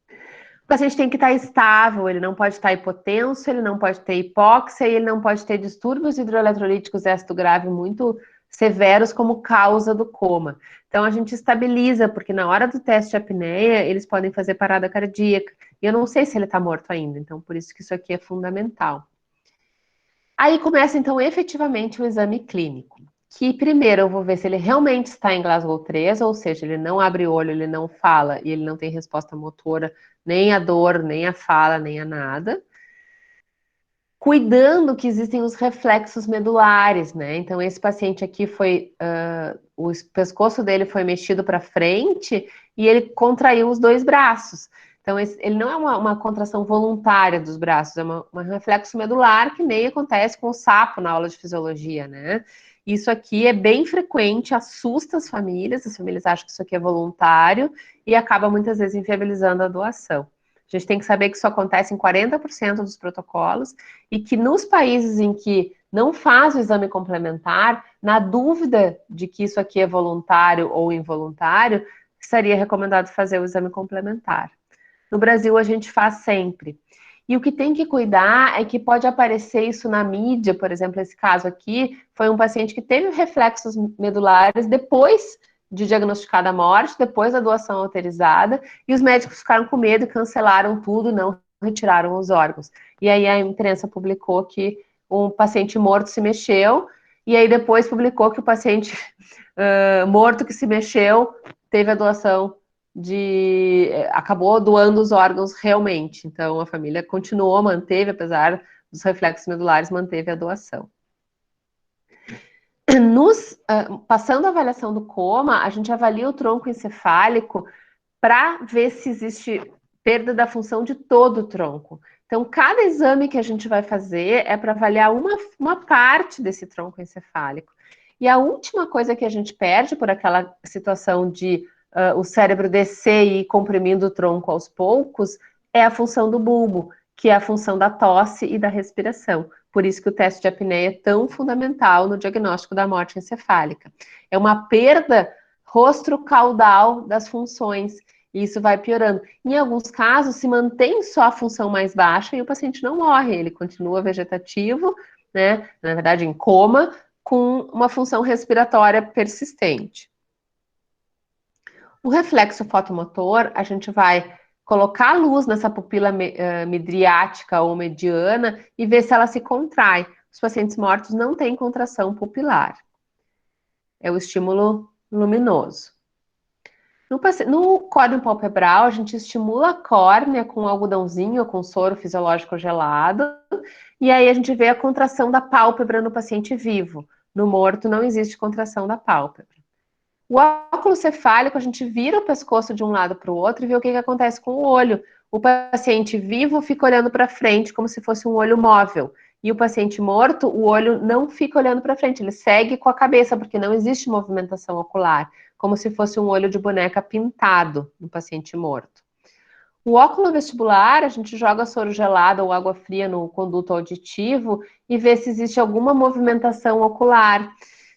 Speaker 1: O paciente tem que estar estável, ele não pode estar hipotenso, ele não pode ter hipóxia e ele não pode ter distúrbios hidroeletrolíticos ácido grave muito severos como causa do coma. Então a gente estabiliza, porque na hora do teste de apneia, eles podem fazer parada cardíaca. E eu não sei se ele está morto ainda, então por isso que isso aqui é fundamental. Aí começa então efetivamente o exame clínico, que primeiro eu vou ver se ele realmente está em Glasgow 3, ou seja, ele não abre o olho, ele não fala e ele não tem resposta motora, nem a dor, nem a fala, nem a nada. Cuidando que existem os reflexos medulares, né? Então, esse paciente aqui foi, o pescoço dele foi mexido para frente e ele contraiu os 2 braços. Então, ele não é uma contração voluntária dos braços, é um reflexo medular que nem acontece com o sapo na aula de fisiologia, né? Isso aqui é bem frequente, assusta as famílias acham que isso aqui é voluntário e acaba muitas vezes inviabilizando a doação. A gente tem que saber que isso acontece em 40% dos protocolos e que nos países em que não faz o exame complementar, na dúvida de que isso aqui é voluntário ou involuntário, seria recomendado fazer o exame complementar. No Brasil, a gente faz sempre. E o que tem que cuidar é que pode aparecer isso na mídia, por exemplo, esse caso aqui, foi um paciente que teve reflexos medulares depois de diagnosticada a morte, depois da doação autorizada, e os médicos ficaram com medo, cancelaram tudo, não retiraram os órgãos. E aí a imprensa publicou que um paciente morto se mexeu, e aí depois publicou que o paciente morto que se mexeu teve a doação acabou doando os órgãos realmente. Então, a família continuou, manteve, apesar dos reflexos medulares, manteve a doação. Passando a avaliação do coma, a gente avalia o tronco encefálico para ver se existe perda da função de todo o tronco. Então, cada exame que a gente vai fazer é para avaliar uma parte desse tronco encefálico. E a última coisa que a gente perde por aquela situação de o cérebro descer e ir comprimindo o tronco aos poucos é a função do bulbo, que é a função da tosse e da respiração. Por isso que o teste de apneia é tão fundamental no diagnóstico da morte encefálica. É uma perda rostrocaudal das funções, e isso vai piorando. Em alguns casos, se mantém só a função mais baixa e o paciente não morre, ele continua vegetativo, né, na verdade em coma, com uma função respiratória persistente. O reflexo fotomotor, a gente vai colocar a luz nessa pupila midriática ou mediana e ver se ela se contrai. Os pacientes mortos não têm contração pupilar. É o estímulo luminoso. No córneo palpebral, a gente estimula a córnea com algodãozinho, com soro fisiológico gelado, e aí a gente vê a contração da pálpebra no paciente vivo. No morto não existe contração da pálpebra. O óculo cefálico, a gente vira o pescoço de um lado para o outro e vê o que acontece com o olho. O paciente vivo fica olhando para frente como se fosse um olho móvel. E o paciente morto, o olho não fica olhando para frente, ele segue com a cabeça, porque não existe movimentação ocular, como se fosse um olho de boneca pintado no paciente morto. O óculo vestibular, a gente joga soro gelado ou água fria no conduto auditivo e vê se existe alguma movimentação ocular.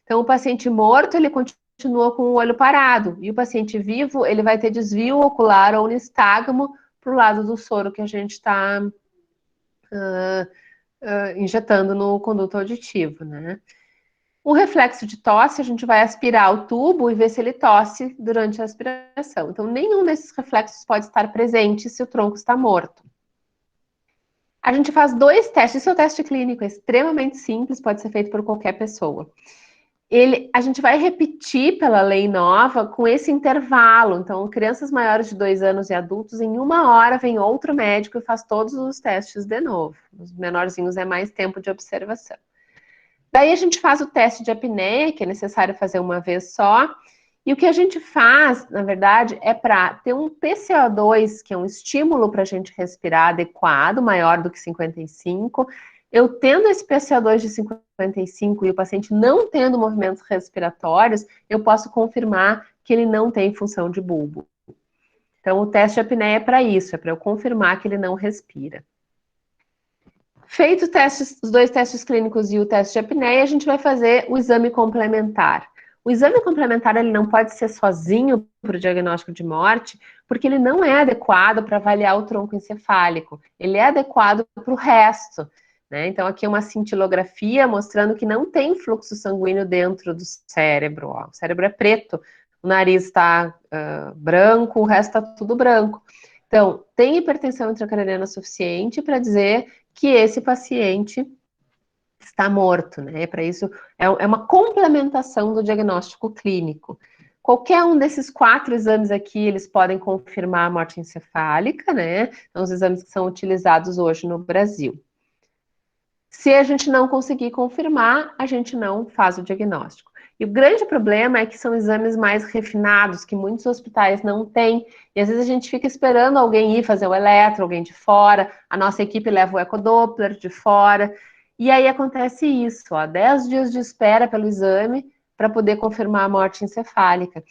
Speaker 1: Então, o paciente morto, ele continua com o olho parado, e o paciente vivo, ele vai ter desvio ocular ou nistagmo para o lado do soro que a gente está injetando no conduto auditivo, né? O reflexo de tosse, a gente vai aspirar o tubo e ver se ele tosse durante a aspiração. Então, nenhum desses reflexos pode estar presente se o tronco está morto. A gente faz 2 testes. Esse é o teste clínico, é extremamente simples, pode ser feito por qualquer pessoa. A gente vai repetir pela lei nova com esse intervalo. Então, crianças maiores de 2 anos e adultos, em 1 hora vem outro médico e faz todos os testes de novo. Os menorzinhos é mais tempo de observação. Daí a gente faz o teste de apneia, que é necessário fazer uma vez só. E o que a gente faz, na verdade, é para ter um PCO2, que é um estímulo para a gente respirar adequado, maior do que 55. Eu tendo esse PCO2 de 55 e o paciente não tendo movimentos respiratórios, eu posso confirmar que ele não tem função de bulbo. Então, o teste de apneia é para isso, é para eu confirmar que ele não respira. Feito os 2 testes clínicos e o teste de apneia, a gente vai fazer o exame complementar. O exame complementar, ele não pode ser sozinho para o diagnóstico de morte, porque ele não é adequado para avaliar o tronco encefálico. Ele é adequado para o resto, né? Então, aqui é uma cintilografia mostrando que não tem fluxo sanguíneo dentro do cérebro. Ó. O cérebro é preto, o nariz está branco, o resto está tudo branco. Então, tem hipertensão intracraniana suficiente para dizer que esse paciente está morto, né? Para isso, é uma complementação do diagnóstico clínico. Qualquer um desses 4 exames aqui, eles podem confirmar a morte encefálica, né? São os exames que são utilizados hoje no Brasil. Se a gente não conseguir confirmar, a gente não faz o diagnóstico. E o grande problema é que são exames mais refinados, que muitos hospitais não têm. E às vezes a gente fica esperando alguém ir fazer o eletro, alguém de fora. A nossa equipe leva o ecodoppler de fora. E aí acontece isso, ó, 10 dias de espera pelo exame para poder confirmar a morte encefálica.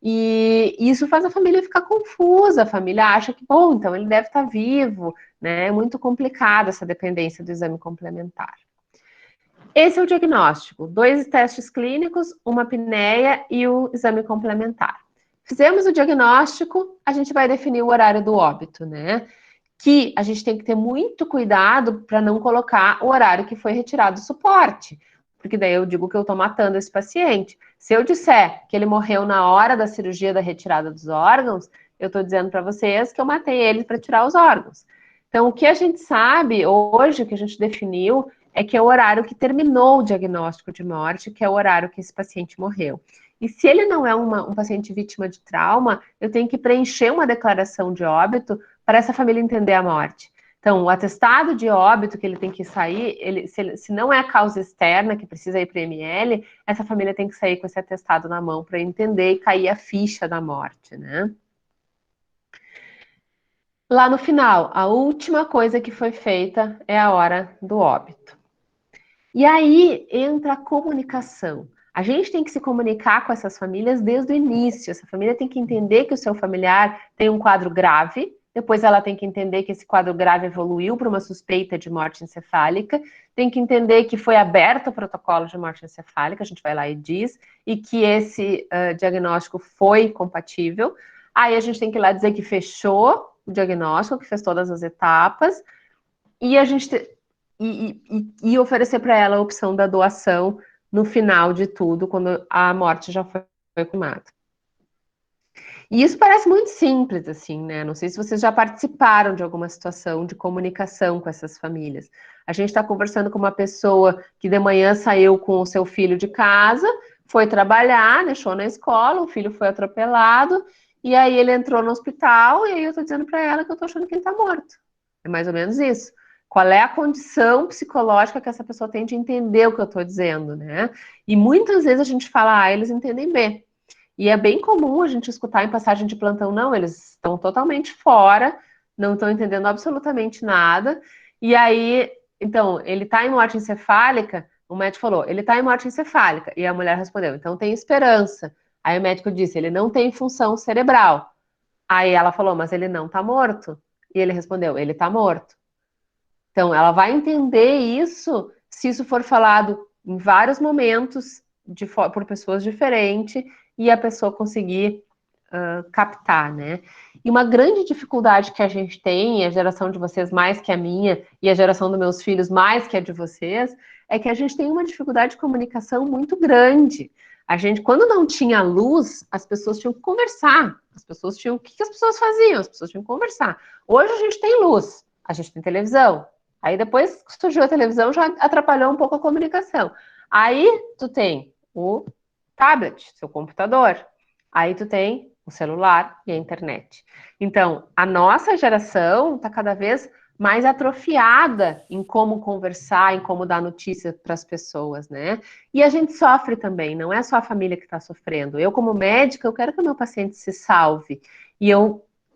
Speaker 1: E isso faz a família ficar confusa. A família acha que, bom, então ele deve estar vivo, né? É muito complicado essa dependência do exame complementar. Esse é o diagnóstico, 2 testes clínicos, uma apneia e o exame complementar. Fizemos o diagnóstico, a gente vai definir o horário do óbito, né? Que a gente tem que ter muito cuidado para não colocar o horário que foi retirado do suporte, porque daí eu digo que eu estou matando esse paciente. Se eu disser que ele morreu na hora da cirurgia da retirada dos órgãos, eu estou dizendo para vocês que eu matei ele para tirar os órgãos. Então, o que a gente sabe hoje, o que a gente definiu, é que é o horário que terminou o diagnóstico de morte, que é o horário que esse paciente morreu. E se ele não é um paciente vítima de trauma, eu tenho que preencher uma declaração de óbito para essa família entender a morte. Então, o atestado de óbito que ele tem que sair, se não é a causa externa, que precisa ir para ML, essa família tem que sair com esse atestado na mão para entender e cair a ficha da morte, né? Lá no final, a última coisa que foi feita é a hora do óbito. E aí entra a comunicação. A gente tem que se comunicar com essas famílias desde o início. Essa família tem que entender que o seu familiar tem um quadro grave, depois ela tem que entender que esse quadro grave evoluiu para uma suspeita de morte encefálica, tem que entender que foi aberto o protocolo de morte encefálica, a gente vai lá e diz, e que esse diagnóstico foi compatível. Aí a gente tem que ir lá dizer que fechou o diagnóstico, que fez todas as etapas, e a gente e oferecer para ela a opção da doação no final de tudo, quando a morte já foi confirmada. E isso parece muito simples, assim, né? Não sei se vocês já participaram de alguma situação de comunicação com essas famílias. A gente está conversando com uma pessoa que de manhã saiu com o seu filho de casa, foi trabalhar, deixou na escola, o filho foi atropelado, e aí ele entrou no hospital, e aí eu tô dizendo para ela que eu tô achando que ele tá morto. É mais ou menos isso. Qual é a condição psicológica que essa pessoa tem de entender o que eu tô dizendo, né? E muitas vezes a gente fala A, eles entendem B. E é bem comum a gente escutar em passagem de plantão, não, eles estão totalmente fora, não estão entendendo absolutamente nada. E aí, então, ele está em morte encefálica, o médico falou, ele está em morte encefálica. E a mulher respondeu, então tem esperança. Aí o médico disse, ele não tem função cerebral. Aí ela falou, mas ele não está morto. E ele respondeu, ele está morto. Então, ela vai entender isso se isso for falado em vários momentos, por pessoas diferentes, e a pessoa conseguir captar, né? E uma grande dificuldade que a gente tem, a geração de vocês mais que a minha, e a geração dos meus filhos mais que a de vocês, é que a gente tem uma dificuldade de comunicação muito grande. A gente, quando não tinha luz, as pessoas tinham que conversar. As pessoas tinham. O que as pessoas faziam? As pessoas tinham que conversar. Hoje a gente tem luz, a gente tem televisão. Aí depois que surgiu a televisão, já atrapalhou um pouco a comunicação. Aí tu tem o tablet, seu computador. Aí tu tem o celular e a internet. Então, a nossa geração está cada vez mais atrofiada em como conversar, em como dar notícia para as pessoas, né? E a gente sofre também, não é só a família que está sofrendo. Eu, como médica, eu quero que o meu paciente se salve. E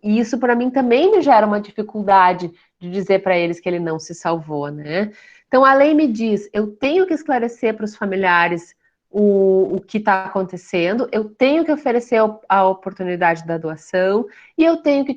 Speaker 1: isso para mim também me gera uma dificuldade de dizer para eles que ele não se salvou, né? Então a lei me diz, eu tenho que esclarecer para os familiares o que está acontecendo, eu tenho que oferecer a oportunidade da doação e eu tenho que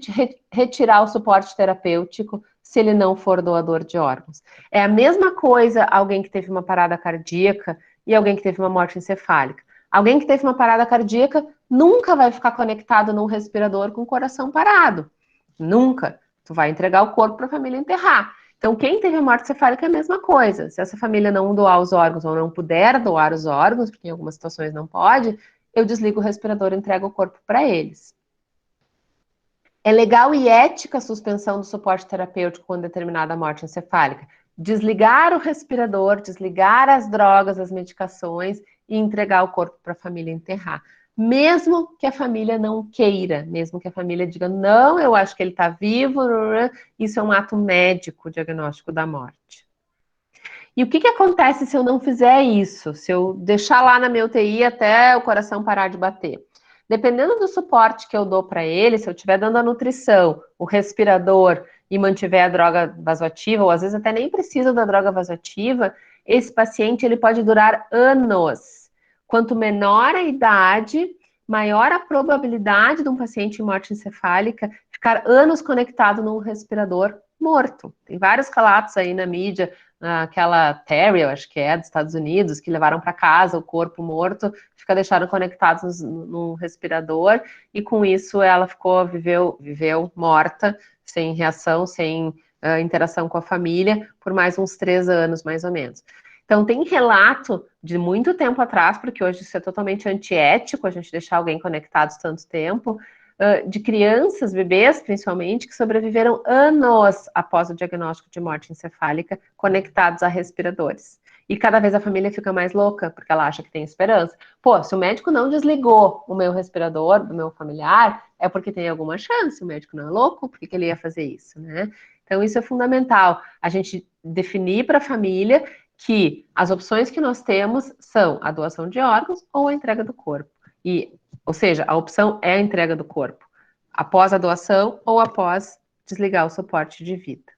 Speaker 1: retirar o suporte terapêutico se ele não for doador de órgãos. É a mesma coisa alguém que teve uma parada cardíaca e alguém que teve uma morte encefálica. Alguém que teve uma parada cardíaca nunca vai ficar conectado num respirador com o coração parado. Nunca. Tu vai entregar o corpo para a família enterrar. Então, quem teve a morte cefálica é a mesma coisa. Se essa família não doar os órgãos ou não puder doar os órgãos, porque em algumas situações não pode, eu desligo o respirador e entrego o corpo para eles. É legal e ética a suspensão do suporte terapêutico com determinada morte encefálica. Desligar o respirador, desligar as drogas, as medicações e entregar o corpo para a família enterrar. Mesmo que a família não queira, mesmo que a família diga, não, eu acho que ele está vivo, isso é um ato médico, o diagnóstico da morte. E o que acontece se eu não fizer isso? Se eu deixar lá na minha UTI até o coração parar de bater? Dependendo do suporte que eu dou para ele, se eu estiver dando a nutrição, o respirador e mantiver a droga vasoativa, ou às vezes até nem precisa da droga vasoativa, esse paciente ele pode durar anos. Quanto menor a idade, maior a probabilidade de um paciente em morte encefálica ficar anos conectado num respirador morto. Tem vários relatos aí na mídia, aquela Terry, eu acho que é, dos Estados Unidos, que levaram para casa o corpo morto, deixaram conectados num respirador, e com isso ela viveu morta, sem reação, sem interação com a família, por mais uns 3 anos, mais ou menos. Então, tem relato de muito tempo atrás, porque hoje isso é totalmente antiético, a gente deixar alguém conectado tanto tempo, de crianças, bebês principalmente, que sobreviveram anos após o diagnóstico de morte encefálica conectados a respiradores. E cada vez a família fica mais louca, porque ela acha que tem esperança. Pô, se o médico não desligou o meu respirador do meu familiar, é porque tem alguma chance. O médico não é louco, por que ele ia fazer isso, né? Então, isso é fundamental. A gente definir para a família que as opções que nós temos são a doação de órgãos ou a entrega do corpo. Ou seja, a opção é a entrega do corpo, após a doação ou após desligar o suporte de vida.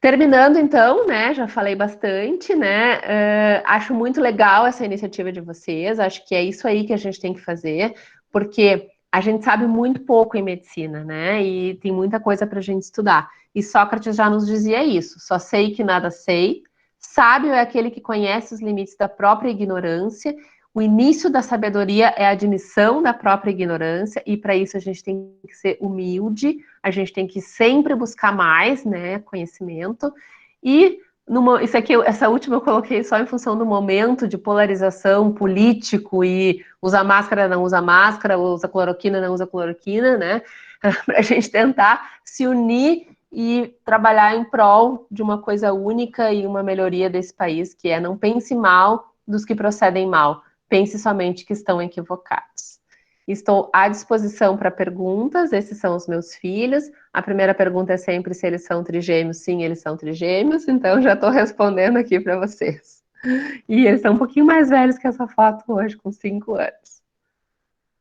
Speaker 1: Terminando, então, né? Já falei bastante, né? Acho muito legal essa iniciativa de vocês. Acho que é isso aí que a gente tem que fazer, porque a gente sabe muito pouco em medicina, né? E tem muita coisa para a gente estudar. E Sócrates já nos dizia isso: só sei que nada sei. Sábio é aquele que conhece os limites da própria ignorância. O início da sabedoria é a admissão da própria ignorância, e para isso a gente tem que ser humilde, a gente tem que sempre buscar mais, né, conhecimento. E isso aqui, essa última eu coloquei só em função do momento de polarização político e usa máscara, não usa máscara, usa cloroquina, não usa cloroquina, né? Para a gente tentar se unir e trabalhar em prol de uma coisa única e uma melhoria desse país, que é não pense mal dos que procedem mal, pense somente que estão equivocados. Estou à disposição para perguntas, esses são os meus filhos. A primeira pergunta é sempre se eles são trigêmeos. Sim, eles são trigêmeos, então já estou respondendo aqui para vocês. E eles são um pouquinho mais velhos que essa foto hoje, com 5 anos.